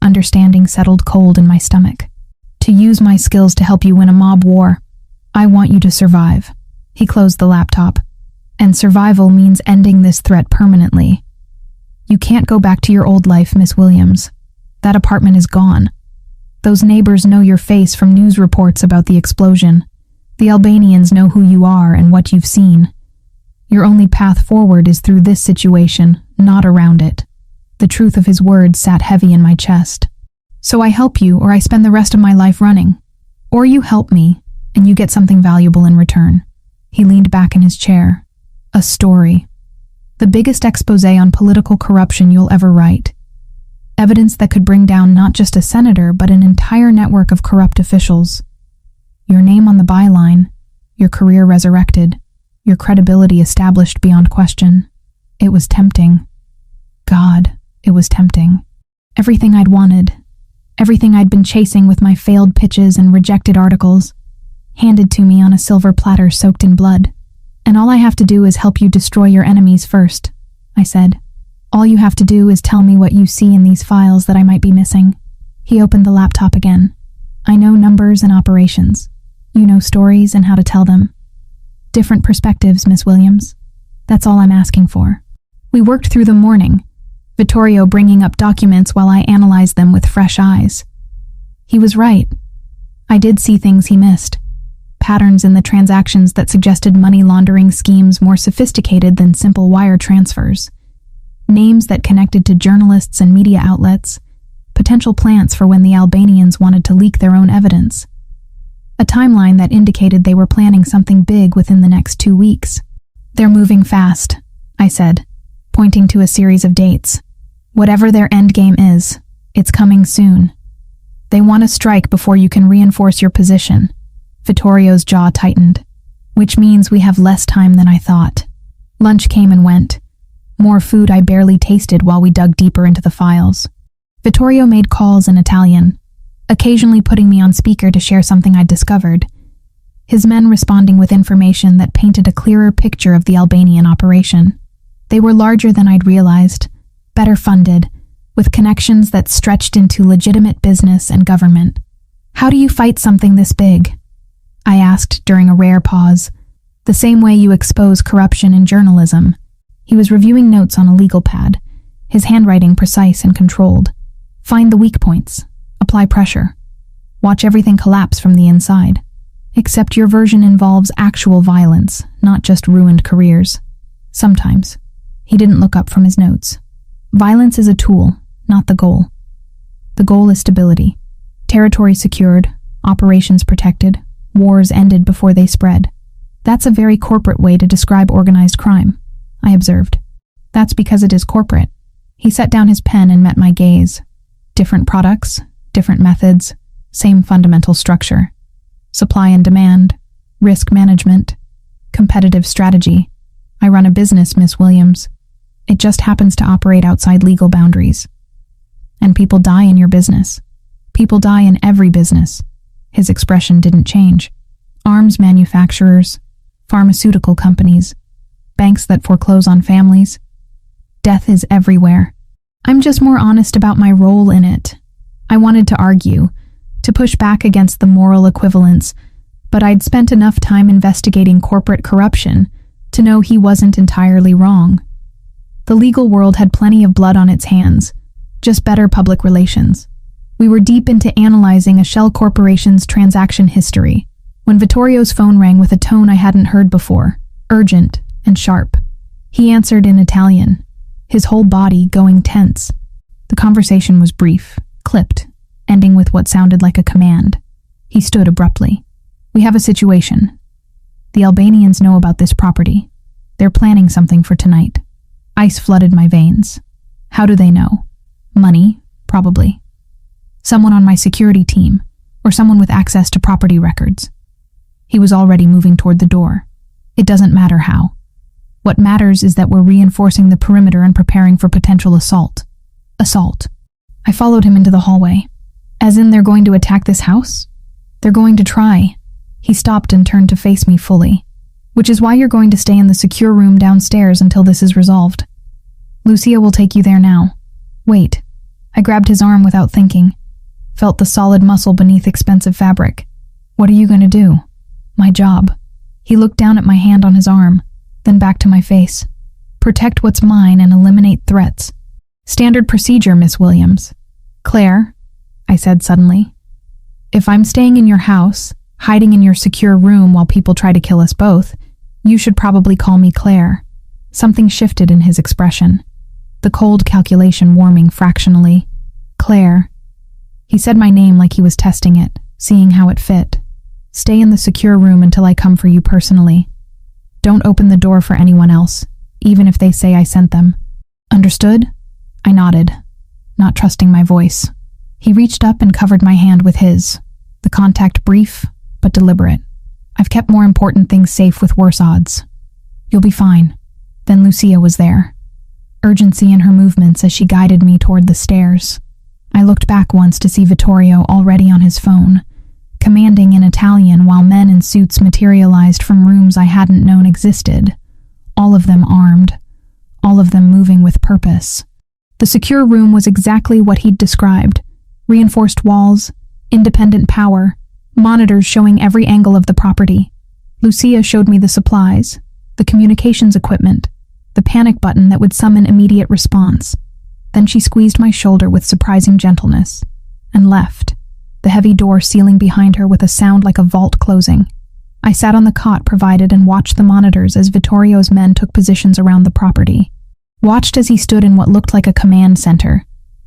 Understanding settled cold in my stomach. "To use my skills to help you win a mob war. I want you to survive." He closed the laptop. "And survival means ending this threat permanently. You can't go back to your old life, Miss Williams. That apartment is gone. Those neighbors know your face from news reports about the explosion. The Albanians know who you are and what you've seen. Your only path forward is through this situation, not around it." The truth of his words sat heavy in my chest. "So I help you, or I spend the rest of my life running. Or you help me, and you get something valuable in return." He leaned back in his chair. "A story. The biggest expose on political corruption you'll ever write. Evidence that could bring down not just a senator, but an entire network of corrupt officials. Your name on the byline, your career resurrected, your credibility established beyond question." It was tempting. God, it was tempting. Everything I'd wanted, everything I'd been chasing with my failed pitches and rejected articles, handed to me on a silver platter soaked in blood. "And all I have to do is help you destroy your enemies first," I said. "All you have to do is tell me what you see in these files that I might be missing." He opened the laptop again. "I know numbers and operations. You know stories and how to tell them. Different perspectives, Miss Williams. That's all I'm asking for." We worked through the morning, Vittorio bringing up documents while I analyzed them with fresh eyes. He was right. I did see things he missed. Patterns in the transactions that suggested money laundering schemes more sophisticated than simple wire transfers. Names that connected to journalists and media outlets, potential plants for when the Albanians wanted to leak their own evidence. A timeline that indicated they were planning something big within the next 2 weeks. "They're moving fast," I said, pointing to a series of dates. "Whatever their endgame is, it's coming soon. They want to strike before you can reinforce your position." Vittorio's jaw tightened. "Which means we have less time than I thought." Lunch came and went. More food I barely tasted while we dug deeper into the files. Vittorio made calls in Italian, occasionally putting me on speaker to share something I'd discovered. His men responding with information that painted a clearer picture of the Albanian operation. They were larger than I'd realized, better funded, with connections that stretched into legitimate business and government. "How do you fight something this big?" I asked during a rare pause. "The same way you expose corruption in journalism." He was reviewing notes on a legal pad, his handwriting precise and controlled. "Find the weak points. Apply pressure. Watch everything collapse from the inside. Except your version involves actual violence, not just ruined careers. Sometimes." He didn't look up from his notes. "Violence is a tool, not the goal. The goal is stability. Territory secured, operations protected, wars ended before they spread. That's a very corporate way to describe organized crime," I observed. "That's because it is corporate." He set down his pen and met my gaze. Different products, different methods, same fundamental structure. Supply and demand, risk management, competitive strategy. I run a business, Miss Williams. It just happens to operate outside legal boundaries. And people die in your business. People die in every business. His expression didn't change. Arms manufacturers, pharmaceutical companies, banks that foreclose on families. Death is everywhere. I'm just more honest about my role in it. I wanted to argue, to push back against the moral equivalence, but I'd spent enough time investigating corporate corruption to know he wasn't entirely wrong. The legal world had plenty of blood on its hands, just better public relations. We were deep into analyzing a shell corporation's transaction history, when Vittorio's phone rang with a tone I hadn't heard before, urgent and sharp. He answered in Italian, his whole body going tense. The conversation was brief, clipped, ending with what sounded like a command. He stood abruptly. "We have a situation. The Albanians know about this property. They're planning something for tonight." Ice flooded my veins. "How do they know?" "Money, probably. Someone on my security team, or someone with access to property records." He was already moving toward the door. "It doesn't matter how. What matters is that we're reinforcing the perimeter and preparing for potential assault." "Assault." I followed him into the hallway. "As in they're going to attack this house?" "They're going to try." He stopped and turned to face me fully. "Which is why you're going to stay in the secure room downstairs until this is resolved. Lucia will take you there now." "Wait." I grabbed his arm without thinking, felt the solid muscle beneath expensive fabric. "What are you going to do?" "My job." He looked down at my hand on his arm, then back to my face. "Protect what's mine and eliminate threats. Standard procedure, Miss Williams." "Claire," I said suddenly, "if I'm staying in your house, hiding in your secure room while people try to kill us both, you should probably call me Claire." Something shifted in his expression, the cold calculation warming fractionally. "Claire." He said my name like he was testing it, seeing how it fit. "Stay in the secure room until I come for you personally. Don't open the door for anyone else, even if they say I sent them." "Understood?" I nodded, not trusting my voice. He reached up and covered my hand with his, the contact brief but deliberate. "I've kept more important things safe with worse odds. You'll be fine." Then Lucia was there, urgency in her movements as she guided me toward the stairs. I looked back once to see Vittorio already on his phone, commanding in Italian while men in suits materialized from rooms I hadn't known existed, all of them armed, all of them moving with purpose. The secure room was exactly what he'd described: reinforced walls, independent power, monitors showing every angle of the property. Lucia showed me the supplies, the communications equipment, the panic button that would summon immediate response. Then she squeezed my shoulder with surprising gentleness and left, the heavy door sealing behind her with a sound like a vault closing. I sat on the cot provided and watched the monitors as Vittorio's men took positions around the property. Watched as he stood in what looked like a command center,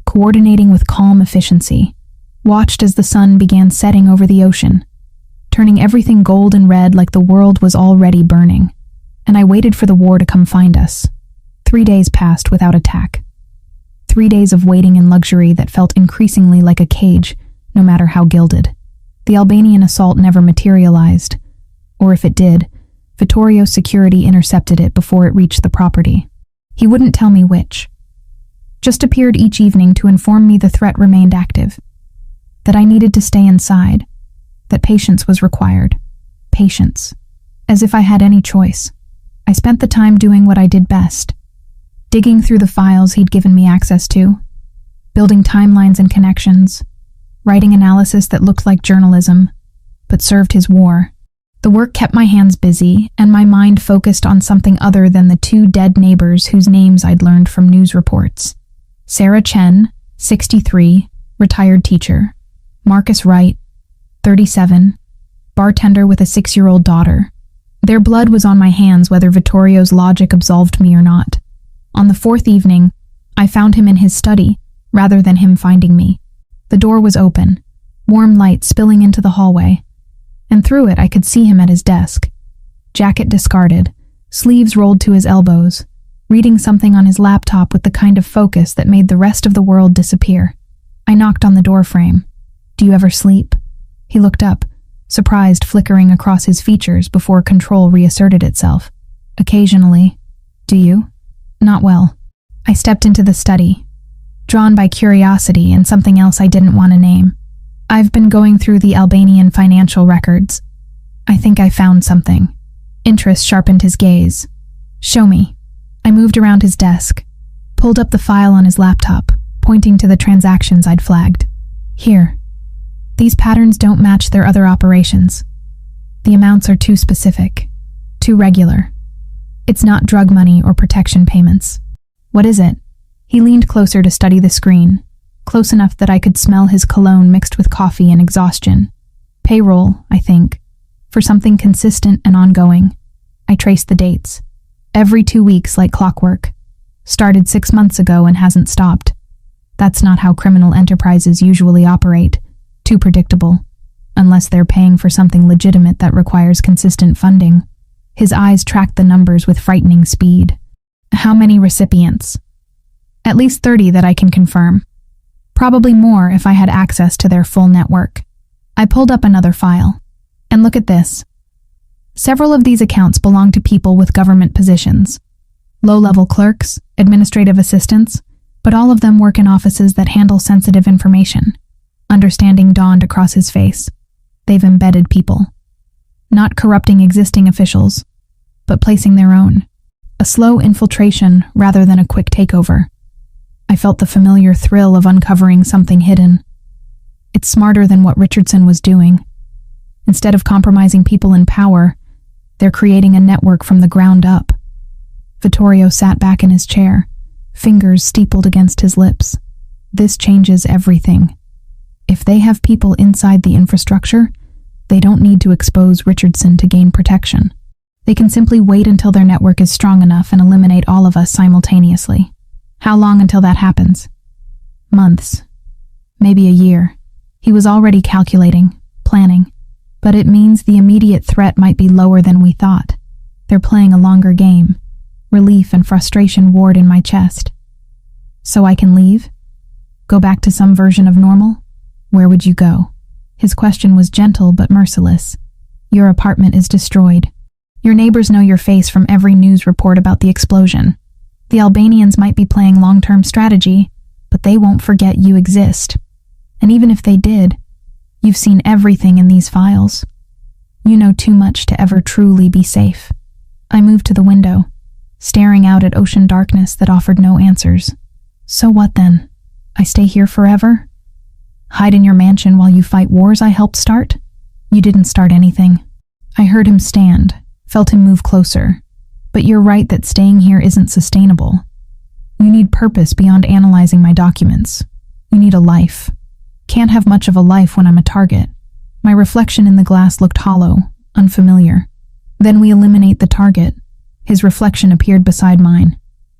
coordinating with calm efficiency, watched as the sun began setting over the ocean, turning everything gold and red like the world was already burning, and I waited for the war to come find us. 3 days passed without attack. 3 days of waiting in luxury that felt increasingly like a cage, no matter how gilded. The Albanian assault never materialized, or if it did, Vittorio's security intercepted it before it reached the property. He wouldn't tell me which. Just appeared each evening to inform me the threat remained active, that I needed to stay inside, that patience was required. Patience. As if I had any choice. I spent the time doing what I did best, digging through the files he'd given me access to, building timelines and connections, writing analysis that looked like journalism, but served his war. The work kept my hands busy, and my mind focused on something other than the 2 dead neighbors whose names I'd learned from news reports. Sarah Chen, 63, retired teacher. Marcus Wright, 37, bartender with a 6-year-old daughter. Their blood was on my hands whether Vittorio's logic absolved me or not. On the 4th evening, I found him in his study, rather than him finding me. The door was open, warm light spilling into the hallway, and through it I could see him at his desk. Jacket discarded, sleeves rolled to his elbows, reading something on his laptop with the kind of focus that made the rest of the world disappear. I knocked on the door frame. "Do you ever sleep?" He looked up, surprise flickering across his features before control reasserted itself. "Occasionally. Do you?" "Not well." I stepped into the study, drawn by curiosity and something else I didn't want to name. "I've been going through the Albanian financial records. I think I found something." Interest sharpened his gaze. "Show me." I moved around his desk, pulled up the file on his laptop, pointing to the transactions I'd flagged. "Here. These patterns don't match their other operations. The amounts are too specific, too regular. It's not drug money or protection payments." "What is it?" He leaned closer to study the screen, close enough that I could smell his cologne mixed with coffee and exhaustion. "Payroll, I think, for something consistent and ongoing." I traced the dates. Every 2 weeks like clockwork. Started 6 months ago and hasn't stopped. That's not how criminal enterprises usually operate. Too predictable. Unless they're paying for something legitimate that requires consistent funding. His eyes tracked the numbers with frightening speed. "How many recipients?" "At least 30 that I can confirm. Probably more if I had access to their full network." I pulled up another file. "And look at this. Several of these accounts belong to people with government positions. Low-level clerks, administrative assistants, but all of them work in offices that handle sensitive information." Understanding dawned across his face. They've embedded people. Not corrupting existing officials, but placing their own. A slow infiltration rather than a quick takeover. I felt the familiar thrill of uncovering something hidden. It's smarter than what Richardson was doing. Instead of compromising people in power, they're creating a network from the ground up. Vittorio sat back in his chair, fingers steepled against his lips. This changes everything. If they have people inside the infrastructure, they don't need to expose Richardson to gain protection. They can simply wait until their network is strong enough and eliminate all of us simultaneously. How long until that happens? Months. Maybe a year. He was already calculating, planning. But it means the immediate threat might be lower than we thought. They're playing a longer game. Relief and frustration warred in my chest. "So I can leave? Go back to some version of normal? Where would you go?" His question was gentle but merciless. "Your apartment is destroyed. Your neighbors know your face from every news report about the explosion. The Albanians might be playing long-term strategy, but they won't forget you exist. And even if they did, you've seen everything in these files. You know too much to ever truly be safe." I moved to the window, staring out at ocean darkness that offered no answers. "So what then? I stay here forever? Hide in your mansion while you fight wars I helped start? You didn't start anything." I heard him stand, felt him move closer. "But you're right that staying here isn't sustainable. You need purpose beyond analyzing my documents. You need a life. Can't have much of a life when I'm a target." My reflection in the glass looked hollow, unfamiliar. "Then we eliminate the target." His reflection appeared beside mine.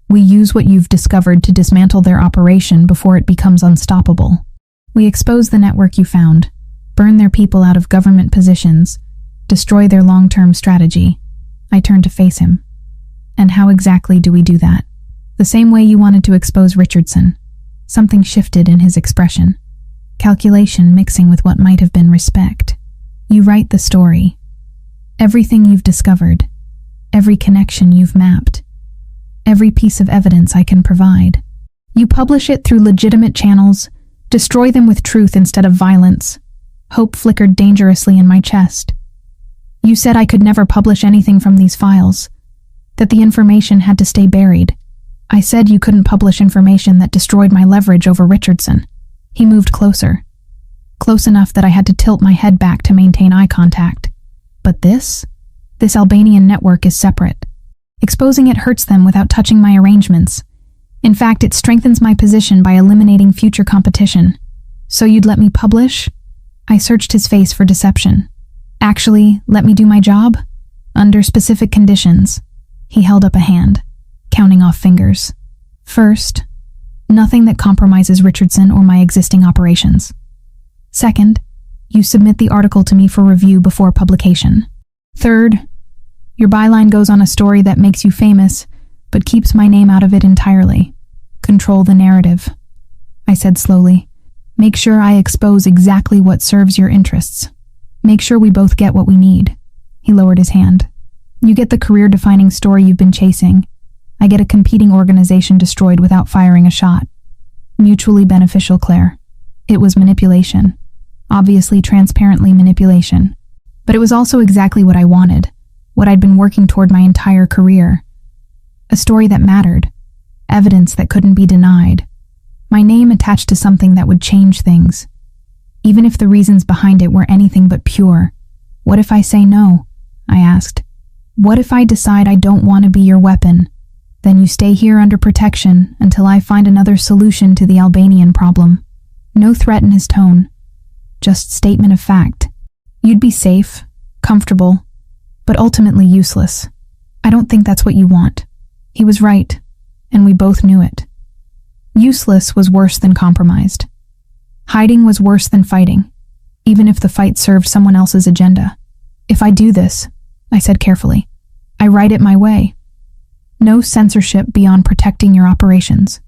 We use what you've discovered to dismantle their operation before it becomes unstoppable. We expose the network you found, burn their people out of government positions, destroy their long-term strategy. I turned to face him. And how exactly do we do that? The same way you wanted to expose Richardson. Something shifted in his expression. Calculation mixing with what might have been respect. You write the story. Everything you've discovered. Every connection you've mapped. Every piece of evidence I can provide. You publish it through legitimate channels, destroy them with truth instead of violence. Hope flickered dangerously in my chest. You said I could never publish anything from these files, that the information had to stay buried. I said you couldn't publish information that destroyed my leverage over Richardson. He moved closer. Close enough that I had to tilt my head back to maintain eye contact. But this Albanian network is separate. Exposing it hurts them without touching my arrangements. In fact, it strengthens my position by eliminating future competition. So you'd let me publish? I searched his face for deception. Actually, let me do my job? Under specific conditions. He held up a hand, counting off fingers. First, nothing that compromises Richardson or my existing operations. Second, you submit the article to me for review before publication. Third, your byline goes on a story that makes you famous, but keeps my name out of it entirely. Control the narrative. I said slowly. Make sure I expose exactly what serves your interests. Make sure we both get what we need. He lowered his hand. You get the career-defining story you've been chasing. I get a competing organization destroyed without firing a shot. Mutually beneficial, Claire. It was manipulation. Obviously, transparently manipulation. But it was also exactly what I wanted, what I'd been working toward my entire career. A story that mattered. Evidence that couldn't be denied. My name attached to something that would change things. Even if the reasons behind it were anything but pure. What if I say no? I asked. What if I decide I don't want to be your weapon? Then you stay here under protection until I find another solution to the Albanian problem. No threat in his tone. Just statement of fact. You'd be safe, comfortable, but ultimately useless. I don't think that's what you want. He was right, and we both knew it. Useless was worse than compromised. Hiding was worse than fighting, even if the fight served someone else's agenda. If I do this, I said carefully, I write it my way. No censorship beyond protecting your operations.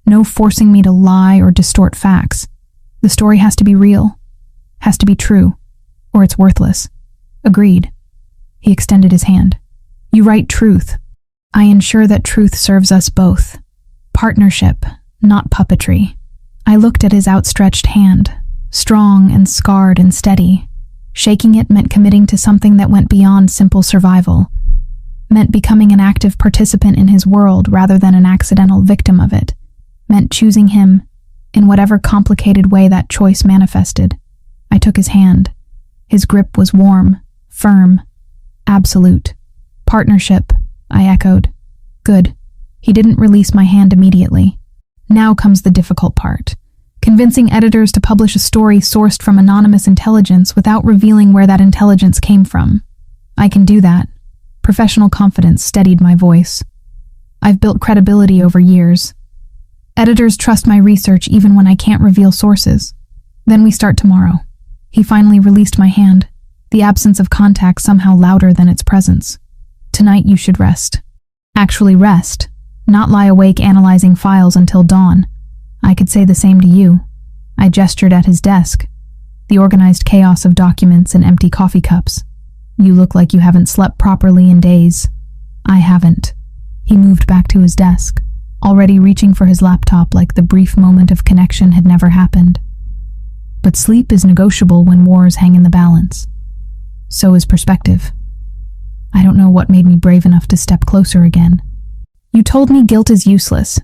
No forcing me to lie or distort facts. The story has to be real, has to be true, or it's worthless. Agreed. He extended his hand. You write truth. I ensure that truth serves us both. Partnership, not puppetry. I looked at his outstretched hand, strong and scarred and steady. Shaking it meant committing to something that went beyond simple survival, meant becoming an active participant in his world rather than an accidental victim of it, meant choosing him, in whatever complicated way that choice manifested. I took his hand. His grip was warm, firm, absolute. Partnership, I echoed. Good. He didn't release my hand immediately. Now comes the difficult part. Convincing editors to publish a story sourced from anonymous intelligence without revealing where that intelligence came from. I can do that. Professional confidence steadied my voice. I've built credibility over years. Editors trust my research even when I can't reveal sources. Then we start tomorrow. He finally released my hand, the absence of contact somehow louder than its presence. Tonight you should rest. Actually rest, not lie awake analyzing files until dawn. I could say the same to you. I gestured at his desk, the organized chaos of documents and empty coffee cups. You look like you haven't slept properly in days. I haven't. He moved back to his desk, already reaching for his laptop like the brief moment of connection had never happened. But sleep is negotiable when wars hang in the balance. So is perspective. I don't know what made me brave enough to step closer again. You told me guilt is useless.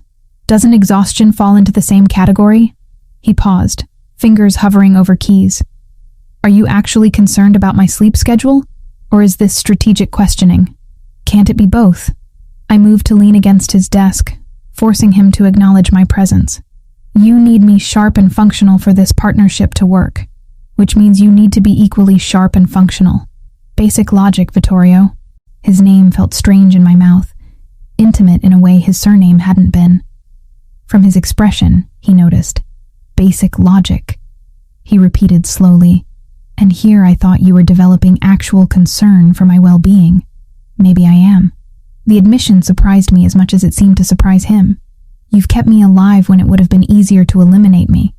Doesn't exhaustion fall into the same category? He paused, fingers hovering over keys. Are you actually concerned about my sleep schedule? Or is this strategic questioning? Can't it be both? I moved to lean against his desk, forcing him to acknowledge my presence. You need me sharp and functional for this partnership to work, which means you need to be equally sharp and functional. Basic logic, Vittorio. His name felt strange in my mouth. intimate in a way his surname hadn't been. From his expression, he noticed. Basic logic. He repeated slowly, "And here I thought you were developing actual concern for my well-being. Maybe I am." The admission surprised me as much as it seemed to surprise him. "You've kept me alive when it would have been easier to eliminate me.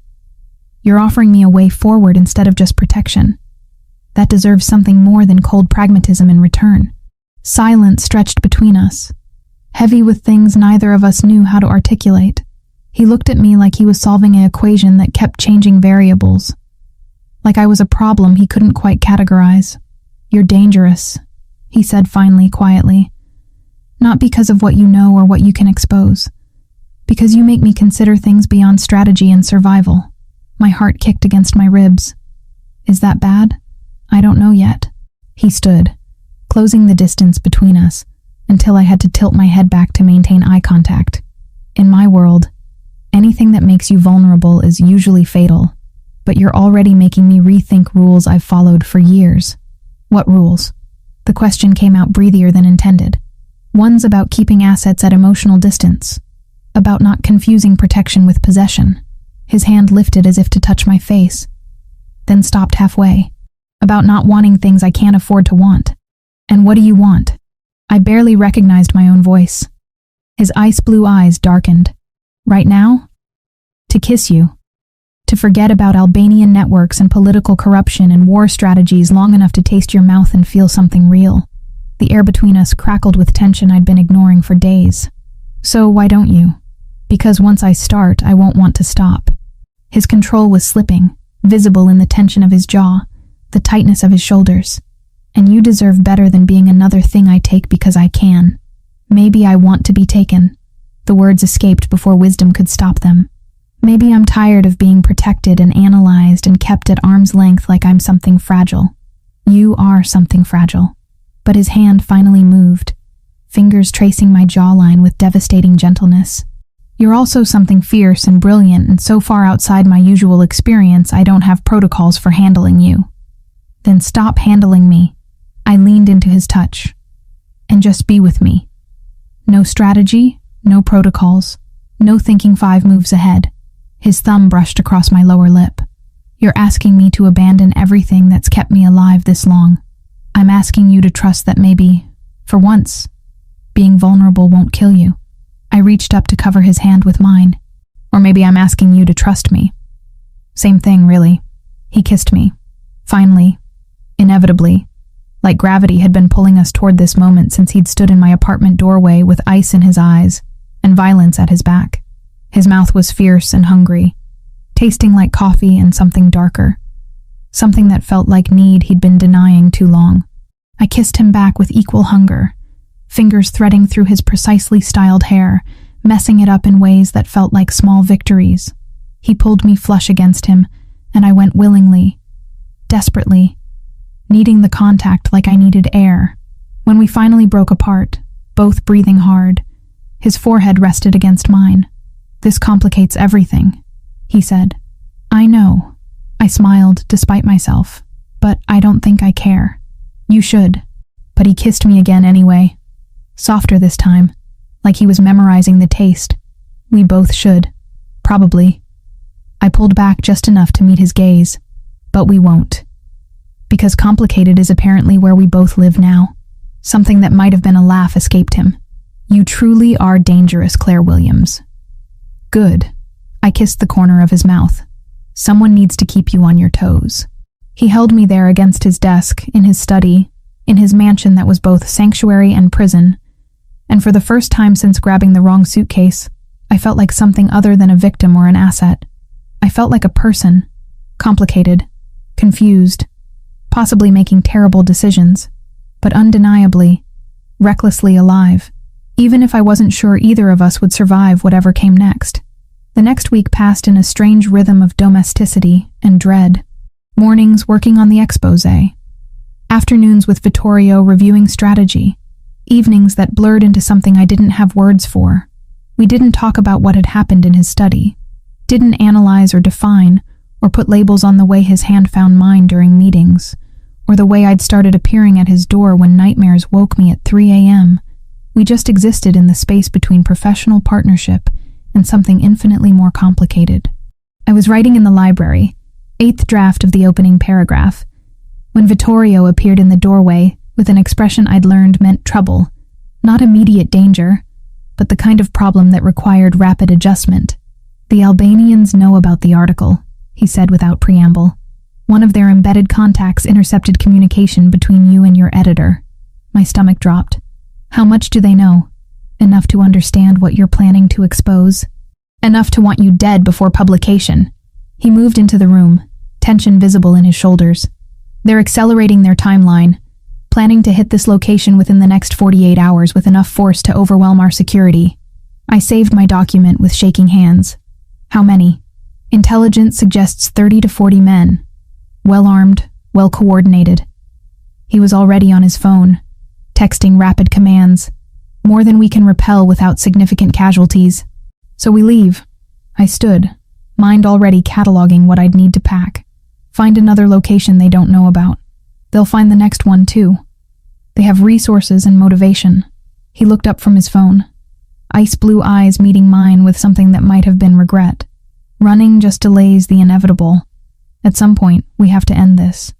You're offering me a way forward instead of just protection. That deserves something more than cold pragmatism in return." Silence stretched between us, heavy with things neither of us knew how to articulate. He looked at me like he was solving an equation that kept changing variables. Like I was a problem he couldn't quite categorize. "You're dangerous," he said finally, quietly. "Not because of what you know or what you can expose. Because you make me consider things beyond strategy and survival." My heart kicked against my ribs. "Is that bad? I don't know yet." He stood, closing the distance between us, until I had to tilt my head back to maintain eye contact. "In my world, anything that makes you vulnerable is usually fatal, but you're already making me rethink rules I've followed for years." "What rules?" The question came out breathier than intended. "One's about keeping assets at emotional distance, about not confusing protection with possession." His hand lifted as if to touch my face, then stopped halfway. "About not wanting things I can't afford to want." "And what do you want?" I barely recognized my own voice. His ice blue eyes darkened. "Right now? To kiss you. To forget about Albanian networks and political corruption and war strategies long enough to taste your mouth and feel something real." The air between us crackled with tension I'd been ignoring for days. "So why don't you?" "Because once I start, I won't want to stop." His control was slipping, visible in the tension of his jaw, the tightness of his shoulders. "And you deserve better than being another thing I take because I can. Maybe I want to be taken." The words escaped before wisdom could stop them. "Maybe I'm tired of being protected and analyzed and kept at arm's length like I'm something fragile." "You are something fragile." But his hand finally moved, fingers tracing my jawline with devastating gentleness. "You're also something fierce and brilliant, and so far outside my usual experience I don't have protocols for handling you." "Then stop handling me." I leaned into his touch. "And just be with me. No strategy, no protocols, no thinking 5 moves ahead." His thumb brushed across my lower lip. "You're asking me to abandon everything that's kept me alive this long. I'm asking you to trust that maybe, for once, being vulnerable won't kill you." I reached up to cover his hand with mine. "Or maybe I'm asking you to trust me." "Same thing, really." He kissed me. Finally, inevitably, like gravity had been pulling us toward this moment since he'd stood in my apartment doorway with ice in his eyes and violence at his back. His mouth was fierce and hungry, tasting like coffee and something darker. Something that felt like need he'd been denying too long. I kissed him back with equal hunger, fingers threading through his precisely styled hair, messing it up in ways that felt like small victories. He pulled me flush against him, and I went willingly, desperately, needing the contact like I needed air. When we finally broke apart, both breathing hard, his forehead rested against mine. "This complicates everything," he said. "I know." I smiled, despite myself. "But I don't think I care." "You should." But he kissed me again anyway. Softer this time, like he was memorizing the taste. "We both should. Probably." I pulled back just enough to meet his gaze. "But we won't. Because complicated is apparently where we both live now." Something that might have been a laugh escaped him. "You truly are dangerous, Claire Williams." "Good." I kissed the corner of his mouth. "Someone needs to keep you on your toes." He held me there against his desk, in his study, in his mansion that was both sanctuary and prison. And for the first time since grabbing the wrong suitcase, I felt like something other than a victim or an asset. I felt like a person, complicated, confused, possibly making terrible decisions, but undeniably, recklessly alive, even if I wasn't sure either of us would survive whatever came next. The next week passed in a strange rhythm of domesticity and dread. Mornings working on the expose, afternoons with Vittorio reviewing strategy, evenings that blurred into something I didn't have words for. We didn't talk about what had happened in his study, didn't analyze or define or put labels on the way his hand found mine during meetings, or the way I'd started appearing at his door when nightmares woke me at 3 a.m., We just existed in the space between professional partnership and something infinitely more complicated. I was writing in the library, 8th draft of the opening paragraph, when Vittorio appeared in the doorway with an expression I'd learned meant trouble. Not immediate danger, but the kind of problem that required rapid adjustment. "The Albanians know about the article," he said without preamble. "One of their embedded contacts intercepted communication between you and your editor." My stomach dropped. "How much do they know? Enough to understand what you're planning to expose? Enough to want you dead before publication." He moved into the room, tension visible in his shoulders. "They're accelerating their timeline, planning to hit this location within the next 48 hours with enough force to overwhelm our security." I saved my document with shaking hands. "How many?" "Intelligence suggests 30 to 40 men. Well-armed, well-coordinated." He was already on his phone, texting rapid commands. "More than we can repel without significant casualties." "So we leave." I stood, mind already cataloging what I'd need to pack. Find another location they don't know about. They'll find the next one too. They have resources and motivation. He looked up from his phone, ice blue eyes meeting mine with something that might have been regret. "Running just delays the inevitable. At some point, we have to end this.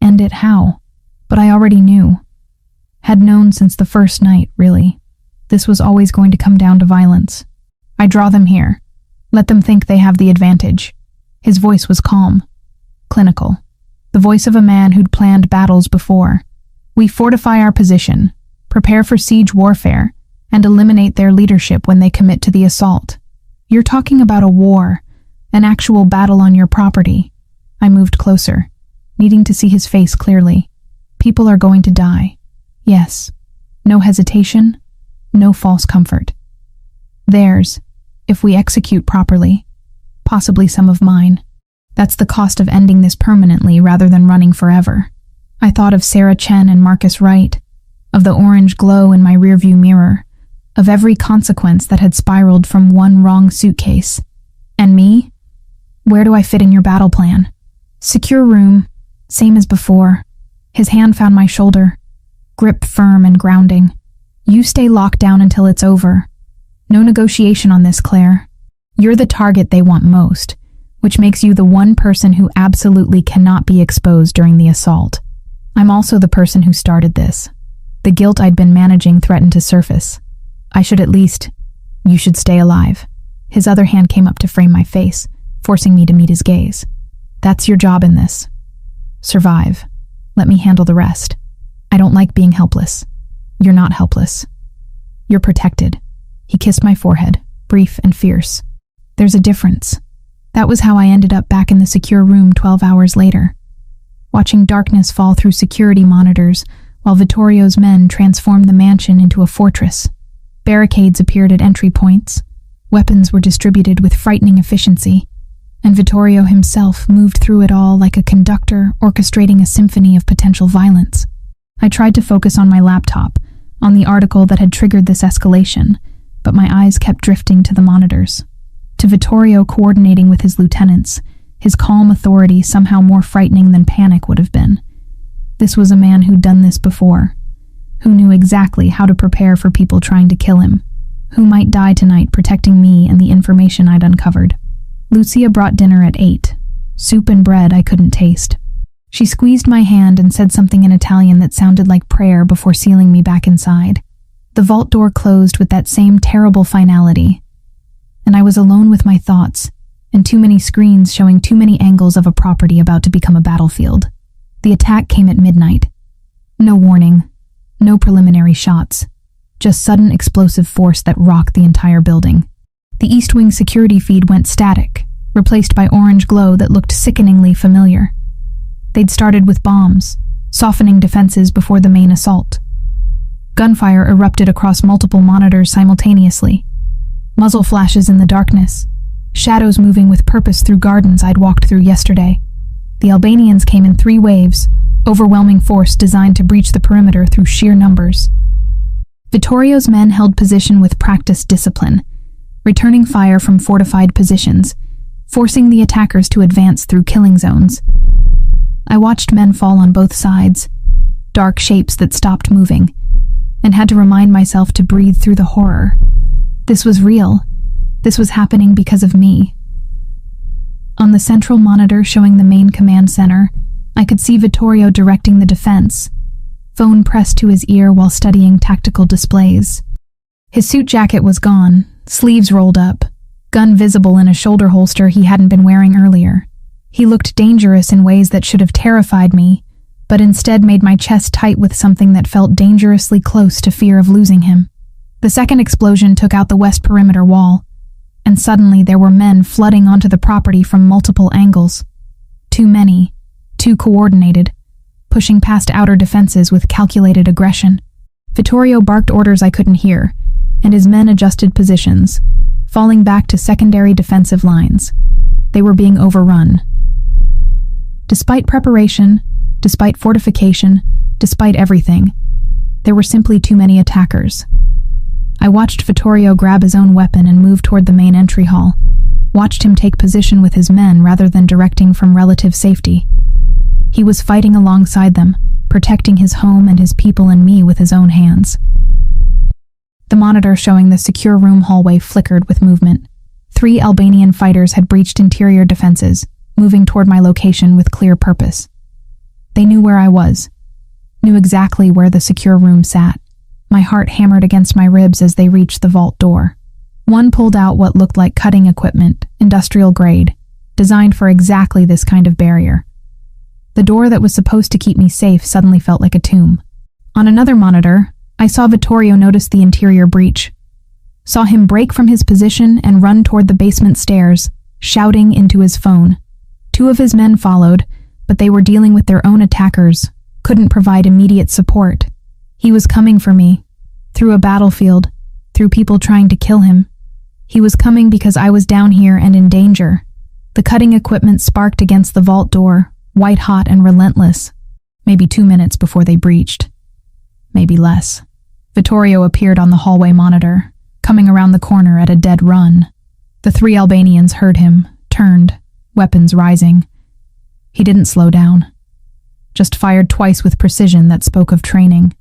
End it how? But I already knew. Had known since the first night, really. This was always going to come down to violence. I draw them here. Let them think they have the advantage." His voice was calm, clinical. The voice of a man who'd planned battles before. "We fortify our position, prepare for siege warfare, and eliminate their leadership when they commit to the assault. You're talking about a war, an actual battle on your property." I moved closer, needing to see his face clearly. "People are going to die. Yes. No hesitation, no false comfort. Theirs, if we execute properly, possibly some of mine. That's the cost of ending this permanently rather than running forever." I thought of Sarah Chen and Marcus Wright, of the orange glow in my rearview mirror, of every consequence that had spiraled from one wrong suitcase. And me? Where do I fit in your battle plan? "Secure room, same as before." His hand found my shoulder, grip firm and grounding. "You stay locked down until it's over. No negotiation on this, Claire. You're the target they want most, which makes you the one person who absolutely cannot be exposed during the assault. I'm also the person who started this. The guilt I'd been managing threatened to surface. You should stay alive." His other hand came up to frame my face, forcing me to meet his gaze. "That's your job in this. Survive. Let me handle the rest. I don't like being helpless." "You're not helpless. You're protected." He kissed my forehead, brief and fierce. "There's a difference." That was how I ended up back in the secure room 12 hours later, watching darkness fall through security monitors while Vittorio's men transformed the mansion into a fortress. Barricades appeared at entry points, weapons were distributed with frightening efficiency, and Vittorio himself moved through it all like a conductor orchestrating a symphony of potential violence. I tried to focus on my laptop, on the article that had triggered this escalation, but my eyes kept drifting to the monitors, to Vittorio coordinating with his lieutenants, his calm authority somehow more frightening than panic would have been. This was a man who'd done this before, who knew exactly how to prepare for people trying to kill him, who might die tonight protecting me and the information I'd uncovered. Lucia brought dinner at 8, soup and bread I couldn't taste. She squeezed my hand and said something in Italian that sounded like prayer before sealing me back inside. The vault door closed with that same terrible finality, and I was alone with my thoughts, and too many screens showing too many angles of a property about to become a battlefield. The attack came at midnight. No warning, no preliminary shots, just sudden explosive force that rocked the entire building. The East Wing security feed went static, replaced by orange glow that looked sickeningly familiar. They'd started with bombs, softening defenses before the main assault. Gunfire erupted across multiple monitors simultaneously. Muzzle flashes in the darkness, shadows moving with purpose through gardens I'd walked through yesterday. The Albanians came in 3 waves, overwhelming force designed to breach the perimeter through sheer numbers. Vittorio's men held position with practiced discipline, returning fire from fortified positions, forcing the attackers to advance through killing zones. I watched men fall on both sides, dark shapes that stopped moving, and had to remind myself to breathe through the horror. This was real. This was happening because of me. On the central monitor showing the main command center, I could see Vittorio directing the defense, phone pressed to his ear while studying tactical displays. His suit jacket was gone, sleeves rolled up, gun visible in a shoulder holster he hadn't been wearing earlier. He looked dangerous in ways that should have terrified me, but instead made my chest tight with something that felt dangerously close to fear of losing him. The second explosion took out the west perimeter wall, and suddenly there were men flooding onto the property from multiple angles. Too many, too coordinated, pushing past outer defenses with calculated aggression. Vittorio barked orders I couldn't hear, and his men adjusted positions, falling back to secondary defensive lines. They were being overrun. Despite preparation, despite fortification, despite everything, there were simply too many attackers. I watched Vittorio grab his own weapon and move toward the main entry hall, watched him take position with his men rather than directing from relative safety. He was fighting alongside them, protecting his home and his people and me with his own hands. The monitor showing the secure room hallway flickered with movement. 3 Albanian fighters had breached interior defenses, moving toward my location with clear purpose. They knew where I was, knew exactly where the secure room sat. My heart hammered against my ribs as they reached the vault door. One pulled out what looked like cutting equipment, industrial grade, designed for exactly this kind of barrier. The door that was supposed to keep me safe suddenly felt like a tomb. On another monitor, I saw Vittorio notice the interior breach. Saw him break from his position and run toward the basement stairs, shouting into his phone. 2 of his men followed, but they were dealing with their own attackers, couldn't provide immediate support. He was coming for me, through a battlefield, through people trying to kill him. He was coming because I was down here and in danger. The cutting equipment sparked against the vault door, white-hot and relentless. Maybe 2 minutes before they breached. Maybe less. Vittorio appeared on the hallway monitor, coming around the corner at a dead run. The 3 Albanians heard him, turned, weapons rising. He didn't slow down. Just fired twice with precision that spoke of training.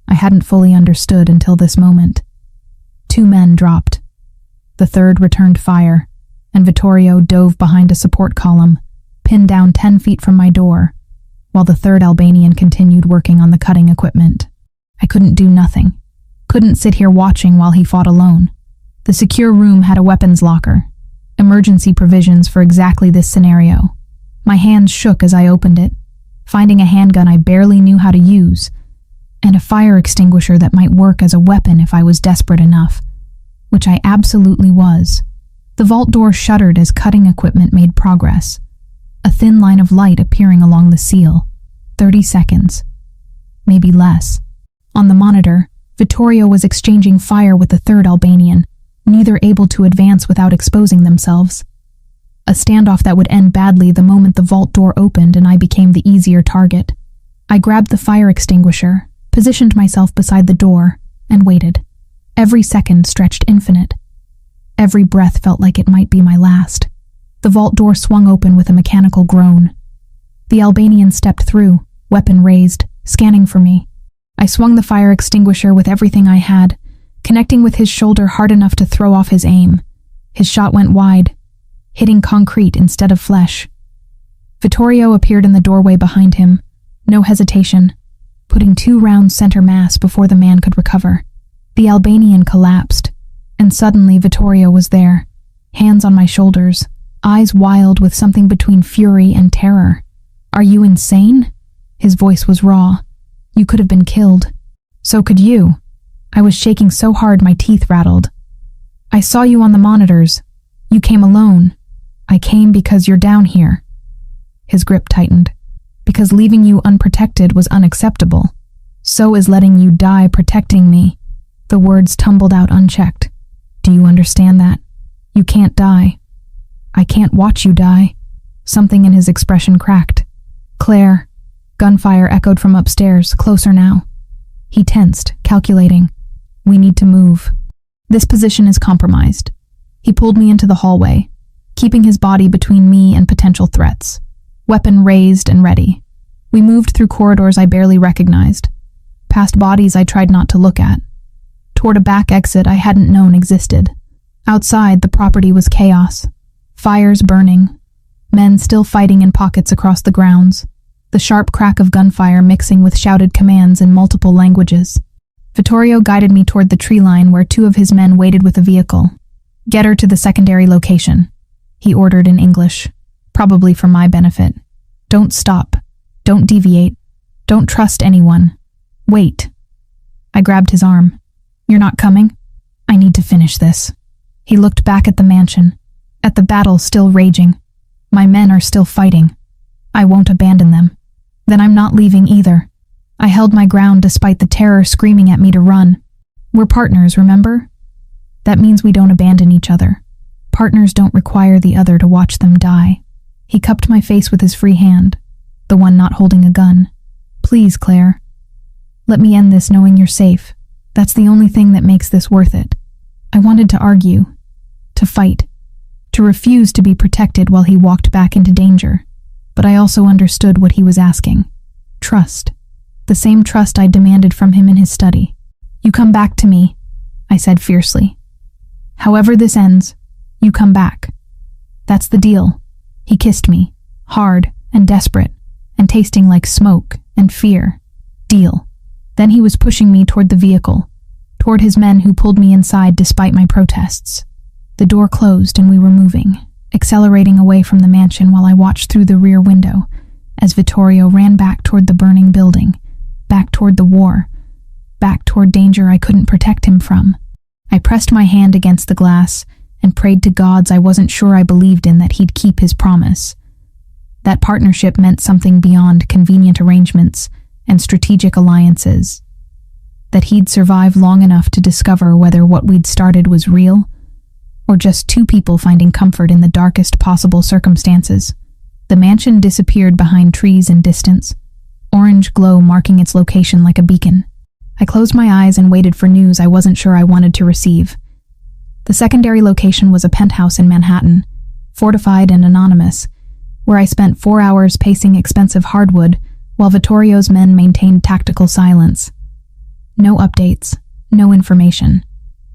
I hadn't fully understood until this moment. 2 men dropped. The 3rd returned fire, and Vittorio dove behind a support column, pinned down 10 feet from my door, while the 3rd Albanian continued working on the cutting equipment. I couldn't do nothing. Couldn't sit here watching while he fought alone. The secure room had a weapons locker, emergency provisions for exactly this scenario. My hands shook as I opened it, finding a handgun I barely knew how to use, and a fire extinguisher that might work as a weapon if I was desperate enough, which I absolutely was. The vault door shuddered as cutting equipment made progress, a thin line of light appearing along the seal. 30 seconds. Maybe less. On the monitor, Vittorio was exchanging fire with the 3rd Albanian, neither able to advance without exposing themselves. A standoff that would end badly the moment the vault door opened and I became the easier target. I grabbed the fire extinguisher, positioned myself beside the door, and waited. Every second stretched infinite. Every breath felt like it might be my last. The vault door swung open with a mechanical groan. The Albanian stepped through, weapon raised, scanning for me. I swung the fire extinguisher with everything I had, connecting with his shoulder hard enough to throw off his aim. His shot went wide, hitting concrete instead of flesh. Vittorio appeared in the doorway behind him, no hesitation, putting 2 rounds center mass before the man could recover. The Albanian collapsed, and suddenly Vittorio was there, hands on my shoulders, eyes wild with something between fury and terror. "Are you insane?" His voice was raw. "You could have been killed. So could you." I was shaking so hard my teeth rattled. "I saw you on the monitors. You came alone. I came because you're down here." His grip tightened. "Because leaving you unprotected was unacceptable. So is letting you die protecting me." The words tumbled out unchecked. "Do you understand that? You can't die. I can't watch you die." Something in his expression cracked. "Claire." Gunfire echoed from upstairs, closer now. He tensed, calculating. "We need to move. This position is compromised." He pulled me into the hallway, keeping his body between me and potential threats. Weapon raised and ready. We moved through corridors I barely recognized, past bodies I tried not to look at, toward a back exit I hadn't known existed. Outside, the property was chaos. Fires burning, men still fighting in pockets across the grounds, the sharp crack of gunfire mixing with shouted commands in multiple languages. Vittorio guided me toward the tree line where 2 of his men waited with a vehicle. "Get her to the secondary location," he ordered in English, probably for my benefit. "Don't stop. Don't deviate. Don't trust anyone. Wait." I grabbed his arm. "You're not coming? I need to finish this." He looked back at the mansion, at the battle still raging. "My men are still fighting. I won't abandon them. Then I'm not leaving either." I held my ground despite the terror screaming at me to run. "We're partners, remember? That means we don't abandon each other. Partners don't require the other to watch them die." He cupped my face with his free hand, the one not holding a gun. "Please, Claire. Let me end this knowing you're safe. That's the only thing that makes this worth it." I wanted to argue, to fight, to refuse to be protected while he walked back into danger, but I also understood what he was asking. Trust. The same trust I demanded from him in his study. "You come back to me," I said fiercely. "However this ends, you come back. That's the deal." He kissed me, hard and desperate, and tasting like smoke and fear. Deal. Then he was pushing me toward the vehicle, toward his men who pulled me inside despite my protests. The door closed and we were moving, accelerating away from the mansion while I watched through the rear window as Vittorio ran back toward the burning building, back toward the war, back toward danger I couldn't protect him from. I pressed my hand against the glass and prayed to gods I wasn't sure I believed in that he'd keep his promise. That partnership meant something beyond convenient arrangements and strategic alliances. That he'd survive long enough to discover whether what we'd started was real, or just 2 people finding comfort in the darkest possible circumstances. The mansion disappeared behind trees in distance, orange glow marking its location like a beacon. I closed my eyes and waited for news I wasn't sure I wanted to receive. The secondary location was a penthouse in Manhattan, fortified and anonymous, where I spent 4 hours pacing expensive hardwood while Vittorio's men maintained tactical silence. No updates, no information.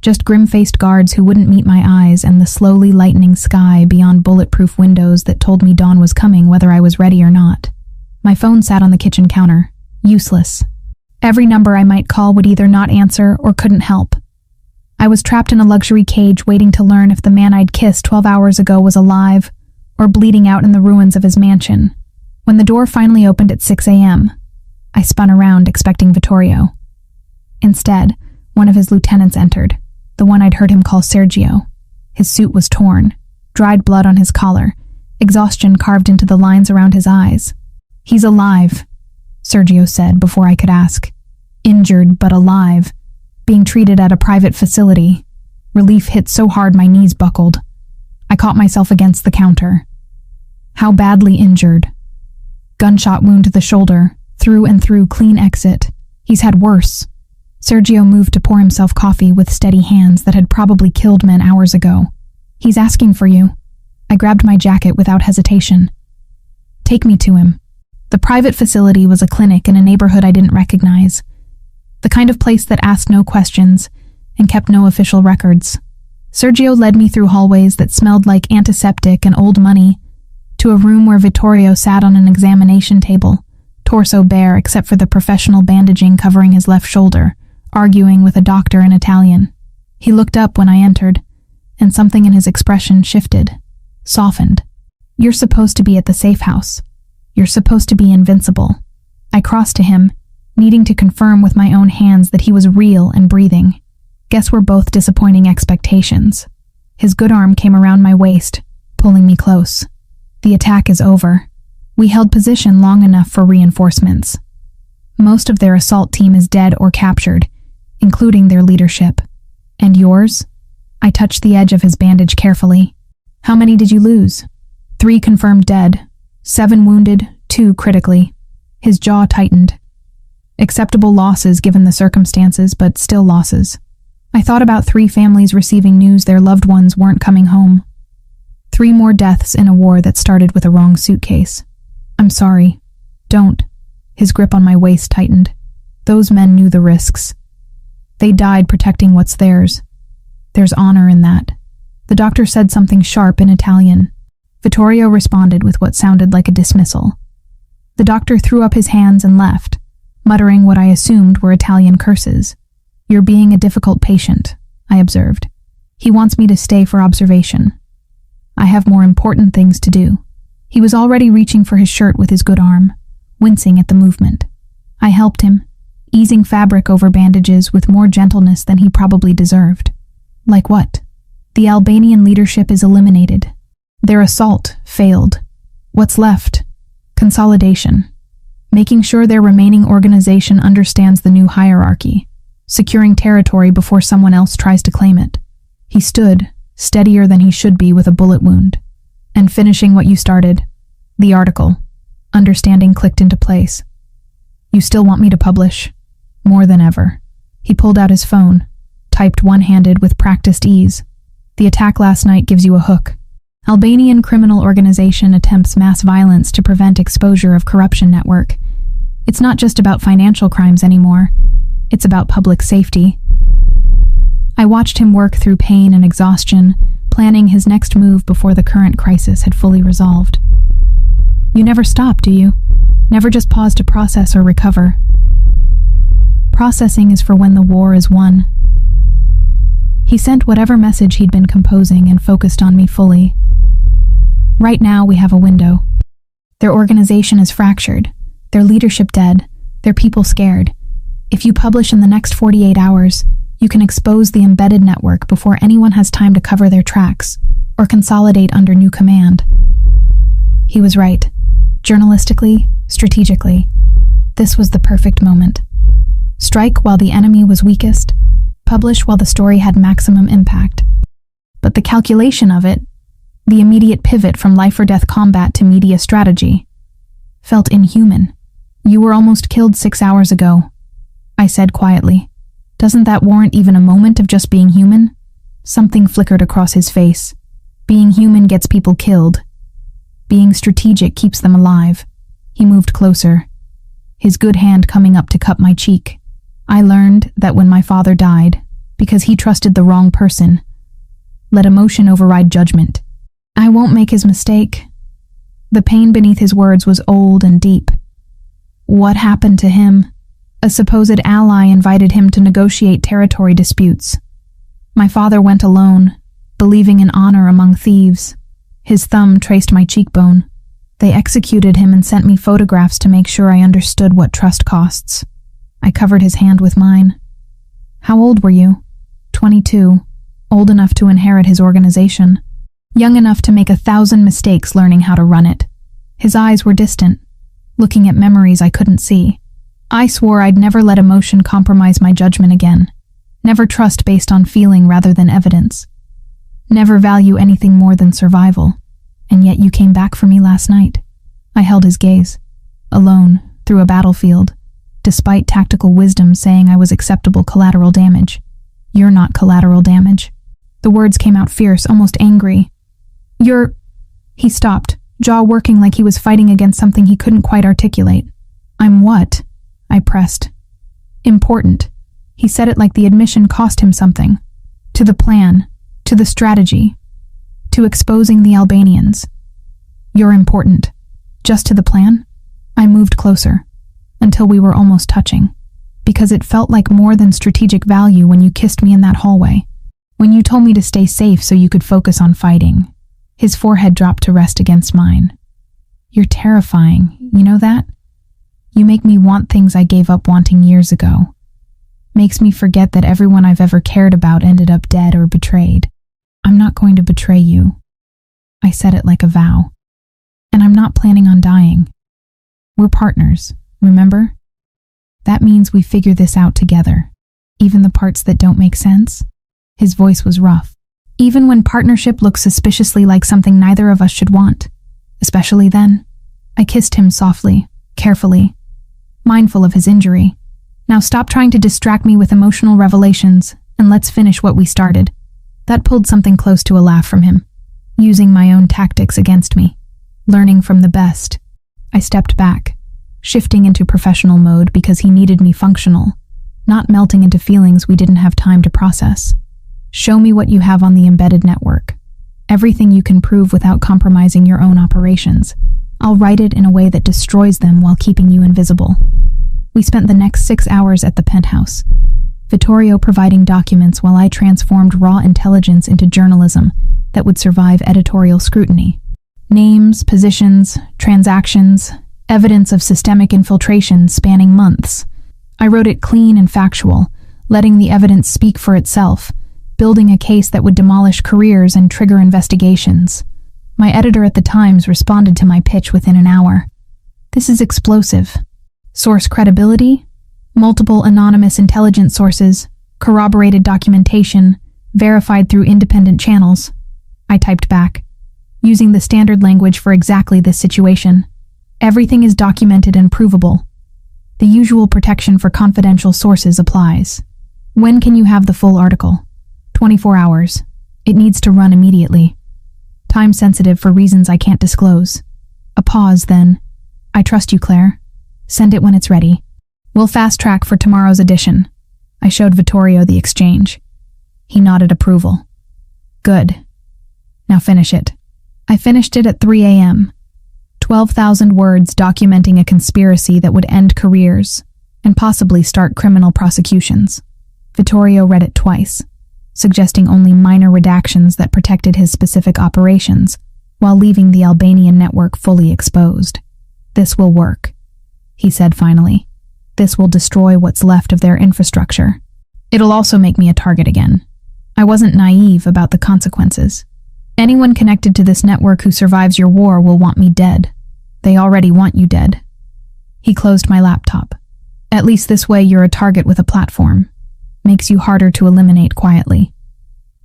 Just grim-faced guards who wouldn't meet my eyes and the slowly lightening sky beyond bulletproof windows that told me dawn was coming whether I was ready or not. My phone sat on the kitchen counter, useless. Every number I might call would either not answer or couldn't help. I was trapped in a luxury cage waiting to learn if the man I'd kissed 12 hours ago was alive or bleeding out in the ruins of his mansion. When the door finally opened at 6 a.m., I spun around expecting Vittorio. Instead, one of his lieutenants entered, the one I'd heard him call Sergio. His suit was torn, dried blood on his collar, exhaustion carved into the lines around his eyes. "He's alive," Sergio said before I could ask. "Injured but alive, being treated at a private facility." Relief hit so hard my knees buckled. I caught myself against the counter. "How badly injured?" "Gunshot wound to the shoulder, through and through, clean exit. He's had worse." Sergio moved to pour himself coffee with steady hands that had probably killed men hours ago. "He's asking for you." I grabbed my jacket without hesitation. "Take me to him." The private facility was a clinic in a neighborhood I didn't recognize. The kind of place that asked no questions and kept no official records. Sergio led me through hallways that smelled like antiseptic and old money, to a room where Vittorio sat on an examination table, torso bare except for the professional bandaging covering his left shoulder, arguing with a doctor in Italian. He looked up when I entered, and something in his expression shifted, softened. "You're supposed to be at the safe house. You're supposed to be invincible." I crossed to him, needing to confirm with my own hands that he was real and breathing. Guess we're both disappointing expectations. His good arm came around my waist, pulling me close. "The attack is over. We held position long enough for reinforcements. Most of their assault team is dead or captured, including their leadership. And yours?" I touched the edge of his bandage carefully. "How many did you lose?" 3 confirmed dead, 7 wounded, 2 critically." His jaw tightened. "Acceptable losses given the circumstances, but still losses. I thought about 3 families receiving news their loved ones weren't coming home. 3 more deaths in a war that started with a wrong suitcase. I'm sorry. Don't." His grip on my waist tightened. Those men knew the risks. They died protecting what's theirs. There's honor in that. The doctor said something sharp in Italian. Vittorio responded with what sounded like a dismissal. The doctor threw up his hands and left, muttering what I assumed were Italian curses. "You're being a difficult patient," I observed. "He wants me to stay for observation. I have more important things to do." He was already reaching for his shirt with his good arm, wincing at the movement. I helped him, easing fabric over bandages with more gentleness than he probably deserved. Like what? The Albanian leadership is eliminated. Their assault failed. What's left? Consolidation. Making sure their remaining organization understands the new hierarchy, securing territory before someone else tries to claim it. He stood, steadier than he should be with a bullet wound. "And finishing what you started. The article." Understanding clicked into place. "You still want me to publish?" "More than ever." He pulled out his phone, typed one-handed with practiced ease. "The attack last night gives you a hook. Albanian criminal organization attempts mass violence to prevent exposure of corruption network. It's not just about financial crimes anymore. It's about public safety." I watched him work through pain and exhaustion, planning his next move before the current crisis had fully resolved. "You never stop, do you? Never just pause to process or recover?" "Processing is for when the war is won." He sent whatever message he'd been composing and focused on me fully. "Right now we have a window. Their organization is fractured, their leadership dead, their people scared. If you publish in the next 48 hours, you can expose the embedded network before anyone has time to cover their tracks or consolidate under new command." He was right. Journalistically, strategically, this was the perfect moment. Strike while the enemy was weakest, publish while the story had maximum impact. But the calculation of it, the immediate pivot from life-or-death combat to media strategy, felt inhuman. "You were almost killed 6 hours ago," I said quietly. "Doesn't that warrant even a moment of just being human?" Something flickered across his face. Being human gets people killed. Being strategic keeps them alive. He moved closer, his good hand coming up to cup my cheek. I learned that when my father died, because he trusted the wrong person, let emotion override judgment. I won't make his mistake. The pain beneath his words was old and deep. What happened to him? A supposed ally invited him to negotiate territory disputes. My father went alone, believing in honor among thieves. His thumb traced my cheekbone. They executed him and sent me photographs to make sure I understood what trust costs. I covered his hand with mine. "How old were you?" 22, old enough to inherit his organization. Young enough to make 1,000 mistakes learning how to run it. His eyes were distant, looking at memories I couldn't see. I swore I'd never let emotion compromise my judgment again. Never trust based on feeling rather than evidence. Never value anything more than survival. And yet you came back for me last night. I held his gaze. Alone, through a battlefield, despite tactical wisdom saying I was acceptable collateral damage. "You're not collateral damage." The words came out fierce, almost angry. "You're..." He stopped, jaw working like he was fighting against something he couldn't quite articulate. "I'm what?" I pressed. "Important." He said it like the admission cost him something. "To the plan, to the strategy, to exposing the Albanians. You're important." "Just to the plan?" I moved closer, until we were almost touching, because it felt like more than strategic value when you kissed me in that hallway, when you told me to stay safe so you could focus on fighting. His forehead dropped to rest against mine. "You're terrifying, you know that? You make me want things I gave up wanting years ago. Makes me forget that everyone I've ever cared about ended up dead or betrayed. I'm not going to betray you." I said it like a vow. "And I'm not planning on dying. We're partners, remember? That means we figure this out together, even the parts that don't make sense." His voice was rough. "Even when partnership looks suspiciously like something neither of us should want. Especially then." I kissed him softly, carefully, mindful of his injury. "Now stop trying to distract me with emotional revelations, and let's finish what we started." That pulled something close to a laugh from him. Using my own tactics against me. Learning from the best. I stepped back, shifting into professional mode because he needed me functional, not melting into feelings we didn't have time to process. Show me what you have on the embedded network. Everything you can prove without compromising your own operations. I'll write it in a way that destroys them while keeping you invisible. We spent the next 6 hours at the penthouse, Vittorio providing documents while I transformed raw intelligence into journalism that would survive editorial scrutiny. Names, positions, transactions, evidence of systemic infiltration spanning months. I wrote it clean and factual, letting the evidence speak for itself, building a case that would demolish careers and trigger investigations. My editor at the Times responded to my pitch within an hour. This is explosive. Source credibility? Multiple anonymous intelligence sources, corroborated documentation, verified through independent channels. I typed back, using the standard language for exactly this situation. Everything is documented and provable. The usual protection for confidential sources applies. When can you have the full article? 24 hours. It needs to run immediately. Time sensitive for reasons I can't disclose. A pause, then. I trust you, Claire. Send it when it's ready. We'll fast track for tomorrow's edition. I showed Vittorio the exchange. He nodded approval. Good. Now finish it. I finished it at 3 a.m. 12,000 words documenting a conspiracy that would end careers and possibly start criminal prosecutions. Vittorio read it twice, suggesting only minor redactions that protected his specific operations, while leaving the Albanian network fully exposed. This will work, he said finally. This will destroy what's left of their infrastructure. It'll also make me a target again. I wasn't naive about the consequences. Anyone connected to this network who survives your war will want me dead. They already want you dead. He closed my laptop. At least this way you're a target with a platform. Makes you harder to eliminate quietly.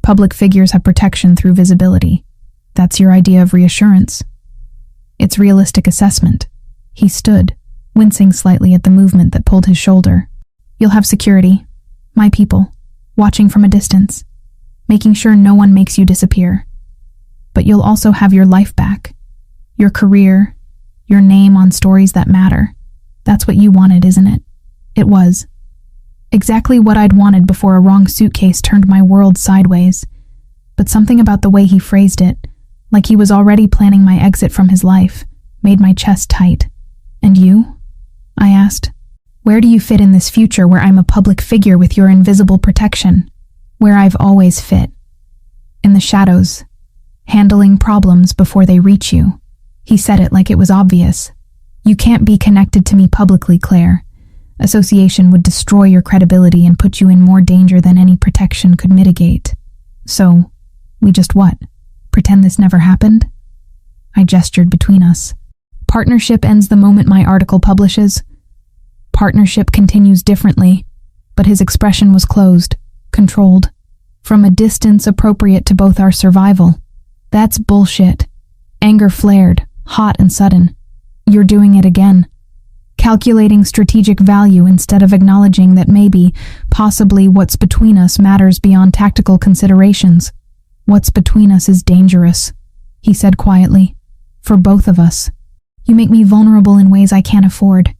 Public figures have protection through visibility. That's your idea of reassurance. It's realistic assessment. He stood, wincing slightly at the movement that pulled his shoulder. You'll have security. My people. Watching from a distance. Making sure no one makes you disappear. But you'll also have your life back. Your career. Your name on stories that matter. That's what you wanted, isn't it? It was. Exactly what I'd wanted before a wrong suitcase turned my world sideways. But something about the way he phrased it, like he was already planning my exit from his life, made my chest tight. And you? I asked. Where do you fit in this future where I'm a public figure with your invisible protection? Where I've always fit. In the shadows. Handling problems before they reach you. He said it like it was obvious. You can't be connected to me publicly, Claire. Association would destroy your credibility and put you in more danger than any protection could mitigate. So, we just what? Pretend this never happened? I gestured between us. Partnership ends the moment my article publishes. Partnership continues differently, but his expression was closed, controlled, from a distance appropriate to both our survival. That's bullshit. Anger flared, hot and sudden. You're doing it again. Calculating strategic value instead of acknowledging that maybe, possibly what's between us matters beyond tactical considerations. What's between us is dangerous, he said quietly. For both of us. You make me vulnerable in ways I can't afford,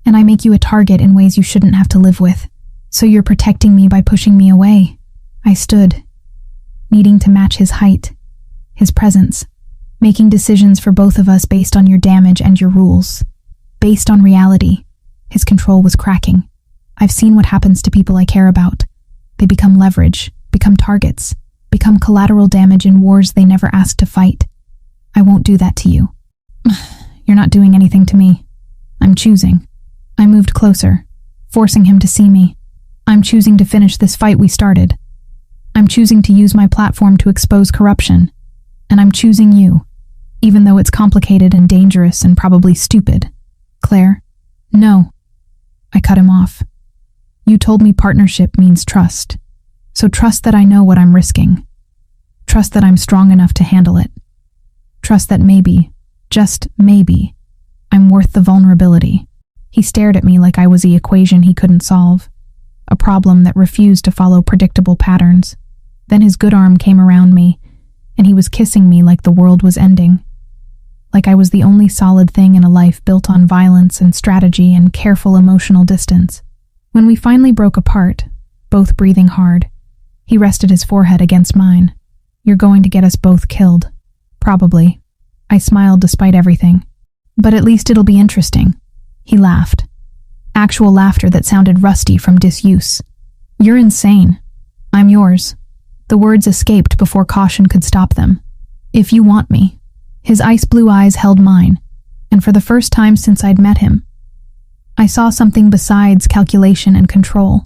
and I make you a target in ways you shouldn't have to live with. So you're protecting me by pushing me away. I stood, needing to match his height, his presence, making decisions for both of us based on your damage and your rules. Based on reality. His control was cracking. I've seen what happens to people I care about. They become leverage, become targets, become collateral damage in wars they never asked to fight. I won't do that to you. You're not doing anything to me. I'm choosing. I moved closer, forcing him to see me. I'm choosing to finish this fight we started. I'm choosing to use my platform to expose corruption. And I'm choosing you, even though it's complicated and dangerous and probably stupid. Claire, no. I cut him off. You told me partnership means trust. So trust that I know what I'm risking. Trust that I'm strong enough to handle it. Trust that maybe, just maybe, I'm worth the vulnerability. He stared at me like I was the equation he couldn't solve. A problem that refused to follow predictable patterns. Then his good arm came around me, and he was kissing me like the world was ending. like I was the only solid thing in a life built on violence and strategy and careful emotional distance. When we finally broke apart, both breathing hard, he rested his forehead against mine. "You're going to get us both killed." "Probably." I smiled despite everything. "But at least it'll be interesting." He laughed. Actual laughter that sounded rusty from disuse. "You're insane." "I'm yours." The words escaped before caution could stop them. "If you want me." His ice blue eyes held mine, and for the first time since I'd met him, I saw something besides calculation and control.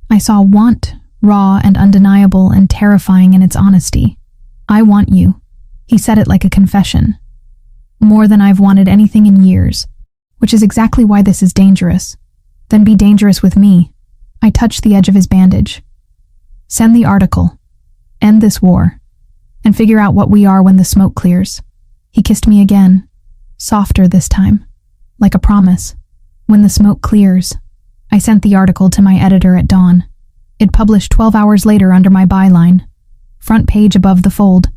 I saw want, raw and undeniable and terrifying in its honesty. "I want you." He said it like a confession. "More than I've wanted anything in years, which is exactly why this is dangerous." "Then be dangerous with me." I touched the edge of his bandage. "Send the article. End this war. And figure out what we are when the smoke clears." He kissed me again, softer this time, like a promise. "When the smoke clears." I sent the article to my editor at dawn. It published 12 hours later under my byline, front page above the fold.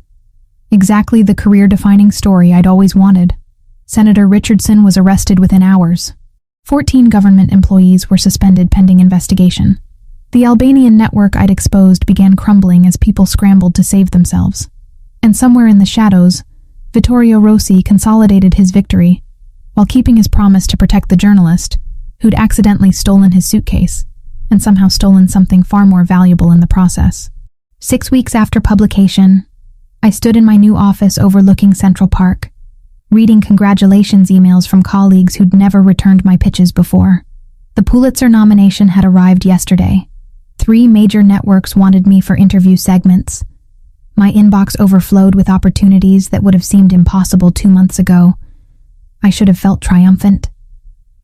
Exactly the career-defining story I'd always wanted. Senator Richardson was arrested within hours. 14 government employees were suspended pending investigation. The Albanian network I'd exposed began crumbling as people scrambled to save themselves. And somewhere in the shadows, Vittorio Rossi consolidated his victory while keeping his promise to protect the journalist who'd accidentally stolen his suitcase and somehow stolen something far more valuable in the process. 6 weeks after publication, I stood in my new office overlooking Central Park, reading congratulations emails from colleagues who'd never returned my pitches before. The Pulitzer nomination had arrived yesterday. 3 major networks wanted me for interview segments. My inbox overflowed with opportunities that would have seemed impossible 2 months ago. I should have felt triumphant.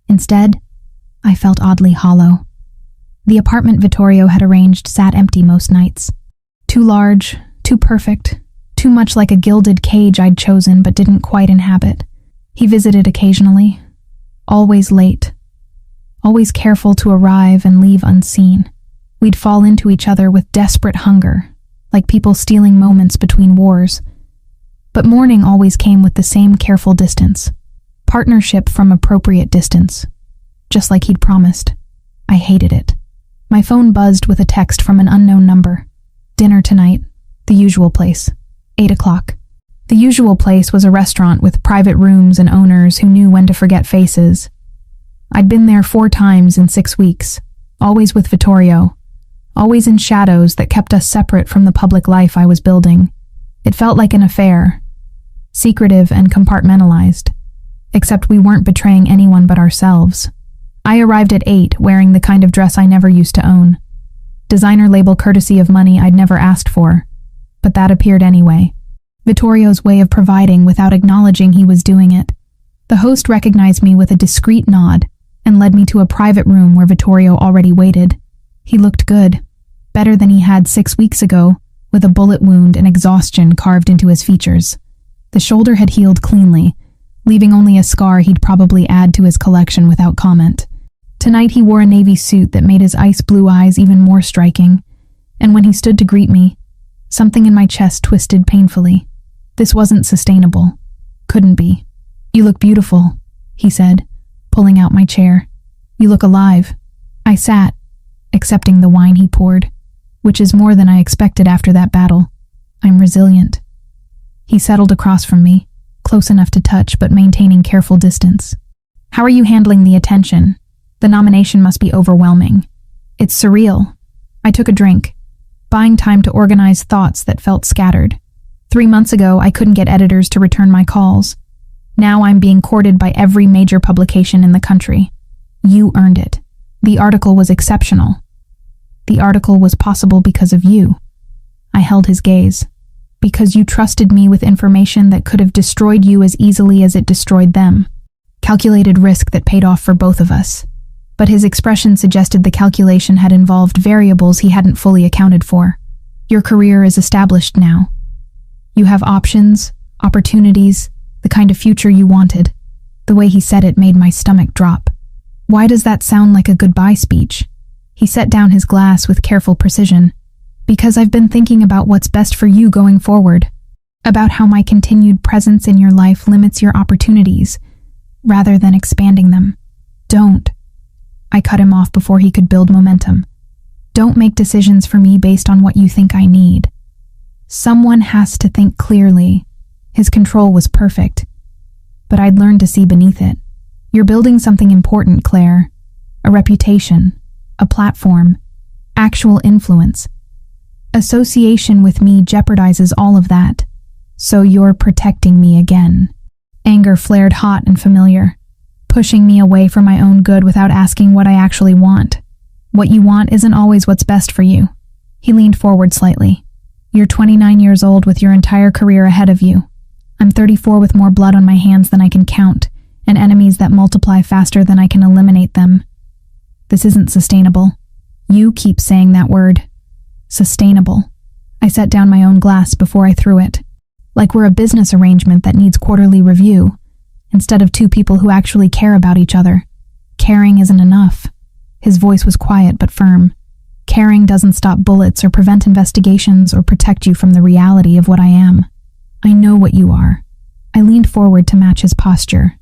Instead, I felt oddly hollow. The apartment Vittorio had arranged sat empty most nights. Too large, too perfect, too much like a gilded cage I'd chosen but didn't quite inhabit. He visited occasionally, always late, always careful to arrive and leave unseen. We'd fall into each other with desperate hunger, like people stealing moments between wars. But morning always came with the same careful distance. Partnership from appropriate distance. Just like he'd promised. I hated it. My phone buzzed with a text from an unknown number. "Dinner tonight. The usual place. 8 o'clock. The usual place was a restaurant with private rooms and owners who knew when to forget faces. I'd been there 4 times in 6 weeks, always with Vittorio. Always in shadows that kept us separate from the public life I was building. It felt like an affair, secretive and compartmentalized, except we weren't betraying anyone but ourselves. I arrived at 8, wearing the kind of dress I never used to own. Designer label courtesy of money I'd never asked for, but that appeared anyway. Vittorio's way of providing without acknowledging he was doing it. The host recognized me with a discreet nod and led me to a private room where Vittorio already waited. He looked good, better than he had 6 weeks ago, with a bullet wound and exhaustion carved into his features. The shoulder had healed cleanly, leaving only a scar he'd probably add to his collection without comment. Tonight he wore a navy suit that made his ice blue eyes even more striking, and when he stood to greet me, something in my chest twisted painfully. This wasn't sustainable. Couldn't be. "You look beautiful," he said, pulling out my chair. "You look alive." I sat, accepting the wine he poured, which is more than I expected after that battle. "I'm resilient." He settled across from me, close enough to touch but maintaining careful distance. "How are you handling the attention? The nomination must be overwhelming." "It's surreal." I took a drink, buying time to organize thoughts that felt scattered. 3 months ago, I couldn't get editors to return my calls. Now I'm being courted by every major publication in the country. You earned it. The article was exceptional. The article was possible because of you. I held his gaze. Because you trusted me with information that could have destroyed you as easily as it destroyed them. Calculated risk that paid off for both of us. But his expression suggested the calculation had involved variables he hadn't fully accounted for. Your career is established now. You have options, opportunities, the kind of future you wanted. The way he said it made my stomach drop. Why does that sound like a goodbye speech? He set down his glass with careful precision. Because I've been thinking about what's best for you going forward. about how my continued presence in your life limits your opportunities, rather than expanding them. Don't. I cut him off before he could build momentum. Don't make decisions for me based on what you think I need. Someone has to think clearly. His control was perfect, but I'd learned to see beneath it. You're building something important, Claire. A reputation, a platform, actual influence. Association with me jeopardizes all of that, so you're protecting me again. Anger flared hot and familiar, pushing me away from my own good without asking what I actually want. What you want isn't always what's best for you. He leaned forward slightly. You're 29 years old with your entire career ahead of you. I'm 34 with more blood on my hands than I can count, and enemies that multiply faster than I can eliminate them. This isn't sustainable. You keep saying that word. Sustainable. I set down my own glass before I threw it. Like we're a business arrangement that needs quarterly review, instead of two people who actually care about each other. Caring isn't enough. His voice was quiet but firm. Caring doesn't stop bullets or prevent investigations or protect you from the reality of what I am. I know what you are. I leaned forward to match his posture.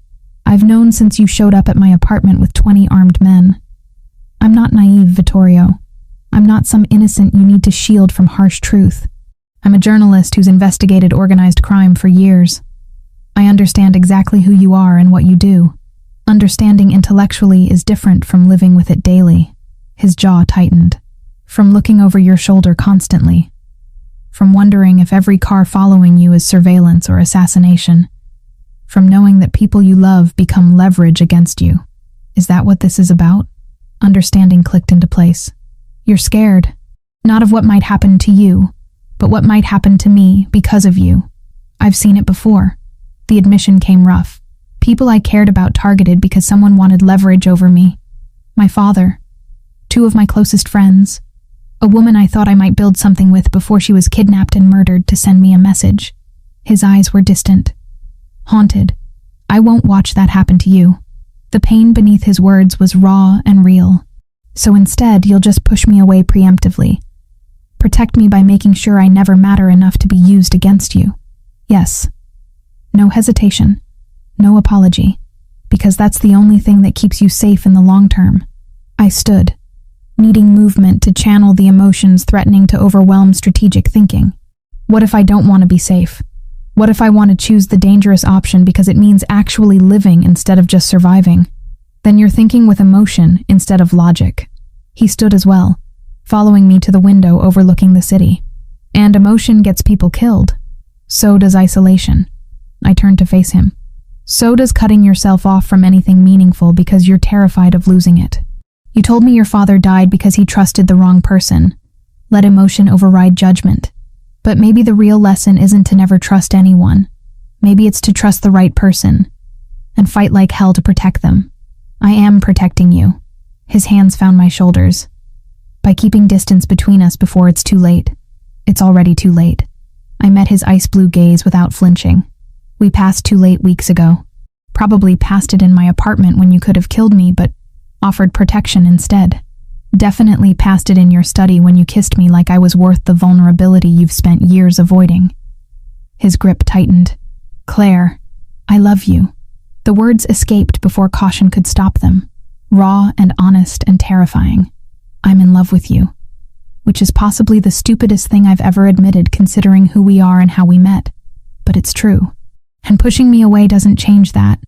I've known since you showed up at my apartment with 20 armed men. I'm not naive, Vittorio. I'm not some innocent you need to shield from harsh truth. I'm a journalist who's investigated organized crime for years. I understand exactly who you are and what you do. Understanding intellectually is different from living with it daily. His jaw tightened. From looking over your shoulder constantly. From wondering if every car following you is surveillance or assassination. From knowing that people you love become leverage against you. Is that what this is about? Understanding clicked into place. You're scared. Not of what might happen to you, but what might happen to me because of you. I've seen it before. The admission came rough. People I cared about targeted because someone wanted leverage over me. My father. 2 of my closest friends. A woman I thought I might build something with before she was kidnapped and murdered to send me a message. His eyes were distant. Haunted. I won't watch that happen to you. The pain beneath his words was raw and real. So instead, you'll just push me away preemptively. Protect me by making sure I never matter enough to be used against you. Yes. No hesitation. No apology. Because that's the only thing that keeps you safe in the long term. I stood, needing movement to channel the emotions threatening to overwhelm strategic thinking. What if I don't want to be safe? What if I want to choose the dangerous option because it means actually living instead of just surviving? Then you're thinking with emotion instead of logic. He stood as well, following me to the window overlooking the city. And emotion gets people killed. So does isolation. I turned to face him. So does cutting yourself off from anything meaningful because you're terrified of losing it. You told me your father died because he trusted the wrong person. Let emotion override judgment. But maybe the real lesson isn't to never trust anyone. Maybe it's to trust the right person and fight like hell to protect them. I am protecting you. His hands found my shoulders. By keeping distance between us before it's too late. It's already too late. I met his ice blue gaze without flinching. We passed too late weeks ago. Probably passed it in my apartment when you could have killed me, but offered protection instead. Definitely passed it in your study when you kissed me like I was worth the vulnerability you've spent years avoiding. His grip tightened. Claire, I love you. The words escaped before caution could stop them. Raw and honest and terrifying. I'm in love with you. Which is possibly the stupidest thing I've ever admitted considering who we are and how we met. But it's true. And pushing me away doesn't change that.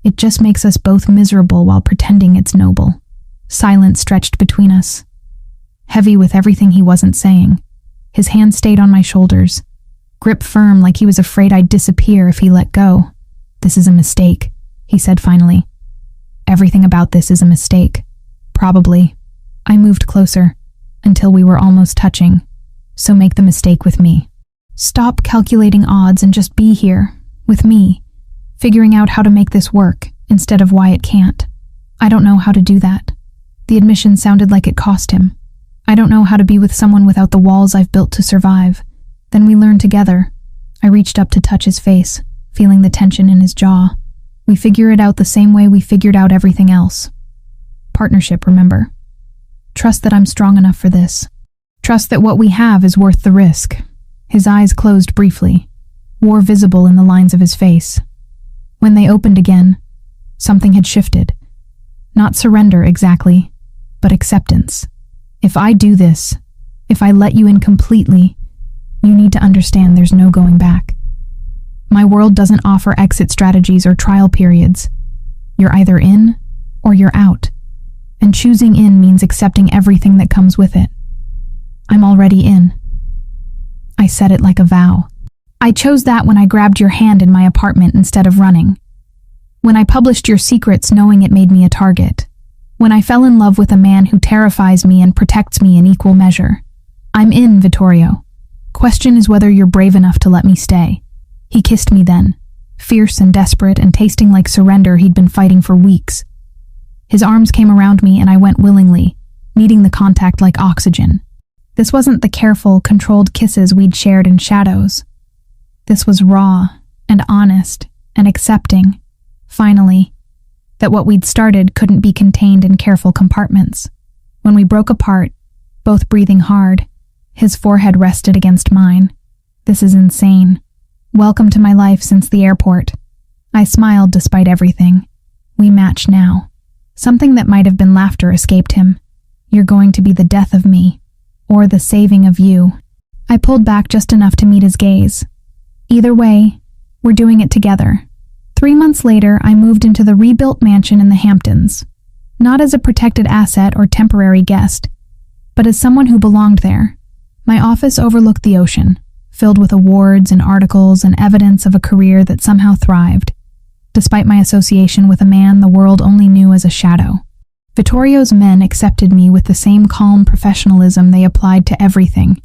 It just makes us both miserable while pretending it's noble. Silence stretched between us. Heavy with everything he wasn't saying. His hand stayed on my shoulders. Grip firm like he was afraid I'd disappear if he let go. This is a mistake, he said finally. Everything about this is a mistake. Probably. I moved closer, until we were almost touching. So make the mistake with me. Stop calculating odds and just be here, with me, figuring out how to make this work, instead of why it can't. I don't know how to do that. The admission sounded like it cost him. I don't know how to be with someone without the walls I've built to survive. Then we learned together. I reached up to touch his face, feeling the tension in his jaw. We figure it out the same way we figured out everything else. Partnership, remember? Trust that I'm strong enough for this. Trust that what we have is worth the risk. His eyes closed briefly. war visible in the lines of his face. When they opened again, something had shifted. Not surrender exactly, but acceptance. If I do this, if I let you in completely, you need to understand there's no going back. My world doesn't offer exit strategies or trial periods. You're either in or you're out. And choosing in means accepting everything that comes with it. I'm already in. I said it like a vow. I chose that when I grabbed your hand in my apartment instead of running. When I published your secrets knowing it made me a target. When I fell in love with a man who terrifies me and protects me in equal measure. I'm in, Vittorio. Question is whether you're brave enough to let me stay. He kissed me then, fierce and desperate and tasting like surrender he'd been fighting for weeks. His arms came around me and I went willingly, needing the contact like oxygen. This wasn't the careful, controlled kisses we'd shared in shadows. This was raw and honest and accepting, finally, that what we'd started couldn't be contained in careful compartments. When we broke apart, both breathing hard, his forehead rested against mine. This is insane. Welcome to my life since the airport. I smiled despite everything. We match now. Something that might have been laughter escaped him. You're going to be the death of me, or the saving of you. I pulled back just enough to meet his gaze. Either way, we're doing it together. 3 months later, I moved into the rebuilt mansion in the Hamptons. Not as a protected asset or temporary guest, but as someone who belonged there. My office overlooked the ocean, filled with awards and articles and evidence of a career that somehow thrived, despite my association with a man the world only knew as a shadow. Vittorio's men accepted me with the same calm professionalism they applied to everything,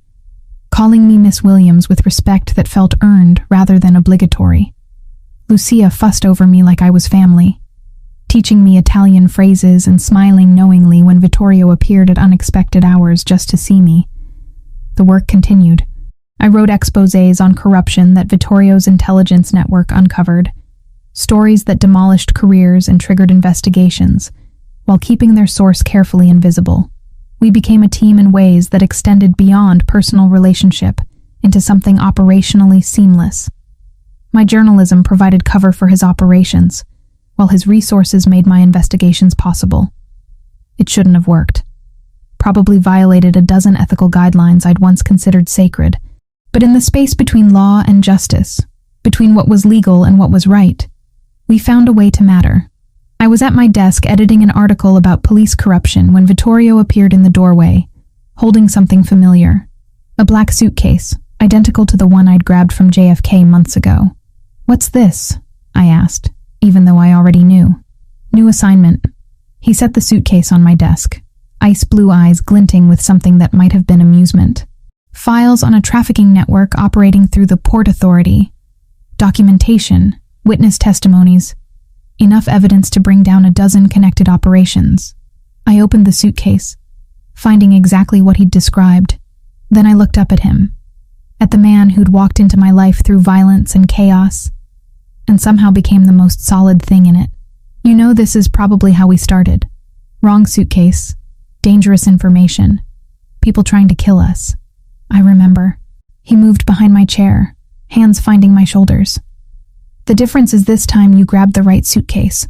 calling me Miss Williams with respect that felt earned rather than obligatory. Lucia fussed over me like I was family, teaching me Italian phrases and smiling knowingly when Vittorio appeared at unexpected hours just to see me. The work continued. I wrote exposés on corruption that Vittorio's intelligence network uncovered, stories that demolished careers and triggered investigations, while keeping their source carefully invisible. We became a team in ways that extended beyond personal relationship into something operationally seamless. My journalism provided cover for his operations, while his resources made my investigations possible. It shouldn't have worked. Probably violated a dozen ethical guidelines I'd once considered sacred, but in the space between law and justice, between what was legal and what was right, we found a way to matter. I was at my desk editing an article about police corruption when Vittorio appeared in the doorway, holding something familiar. A black suitcase, identical to the one I'd grabbed from JFK months ago. "What's this?" I asked, even though I already knew. "New assignment." He set the suitcase on my desk, ice blue eyes glinting with something that might have been amusement. Files on a trafficking network operating through the Port Authority. Documentation, witness testimonies, enough evidence to bring down a dozen connected operations. I opened the suitcase, finding exactly what he'd described. Then I looked up at him, at the man who'd walked into my life through violence and chaos, and somehow became the most solid thing in it. You know, this is probably how we started. Wrong suitcase, dangerous information, people trying to kill us. I remember. He moved behind my chair, hands finding my shoulders. The difference is this time you grabbed the right suitcase,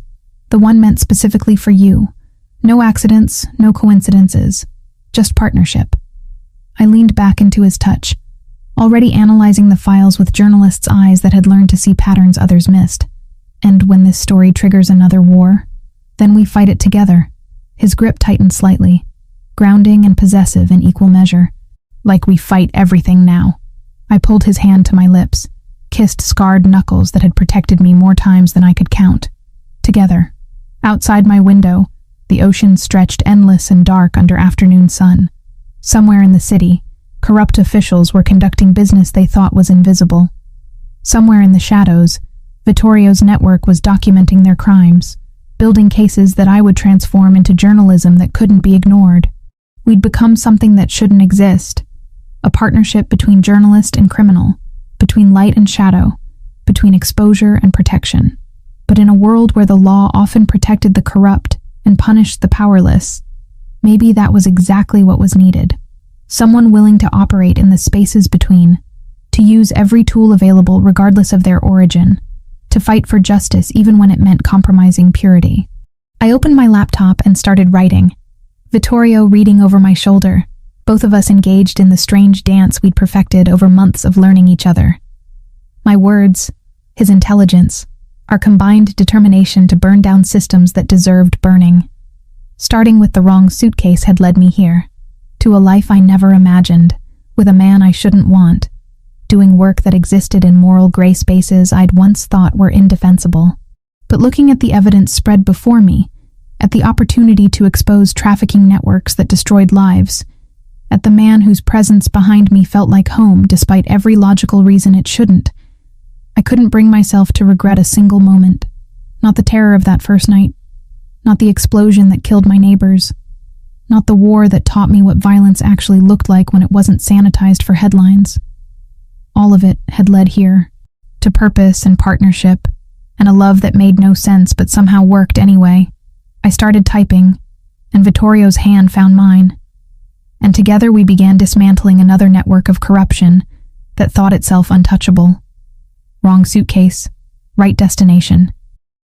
the one meant specifically for you. No accidents, no coincidences, just partnership. I leaned back into his touch, already analyzing the files with journalists' eyes that had learned to see patterns others missed. And when this story triggers another war, then we fight it together. His grip tightened slightly, grounding and possessive in equal measure. Like we fight everything now. I pulled his hand to my lips, kissed scarred knuckles that had protected me more times than I could count. Together. Outside my window, the ocean stretched endless and dark under afternoon sun. Somewhere in the city, corrupt officials were conducting business they thought was invisible. Somewhere in the shadows, Vittorio's network was documenting their crimes, building cases that I would transform into journalism that couldn't be ignored. We'd become something that shouldn't exist. A partnership between journalist and criminal, between light and shadow, between exposure and protection. But in a world where the law often protected the corrupt and punished the powerless, maybe that was exactly what was needed. Someone willing to operate in the spaces between, to use every tool available regardless of their origin, to fight for justice even when it meant compromising purity. I opened my laptop and started writing, Vittorio reading over my shoulder, both of us engaged in the strange dance we'd perfected over months of learning each other. My words, his intelligence, our combined determination to burn down systems that deserved burning. Starting with the wrong suitcase had led me here, to a life I never imagined, with a man I shouldn't want, doing work that existed in moral gray spaces I'd once thought were indefensible. But looking at the evidence spread before me, at the opportunity to expose trafficking networks that destroyed lives, at the man whose presence behind me felt like home despite every logical reason it shouldn't, I couldn't bring myself to regret a single moment. Not the terror of that first night, not the explosion that killed my neighbors, not the war that taught me what violence actually looked like when it wasn't sanitized for headlines. All of it had led here, to purpose and partnership, and a love that made no sense but somehow worked anyway. I started typing, and Vittorio's hand found mine, and together we began dismantling another network of corruption that thought itself untouchable. Wrong suitcase, right destination.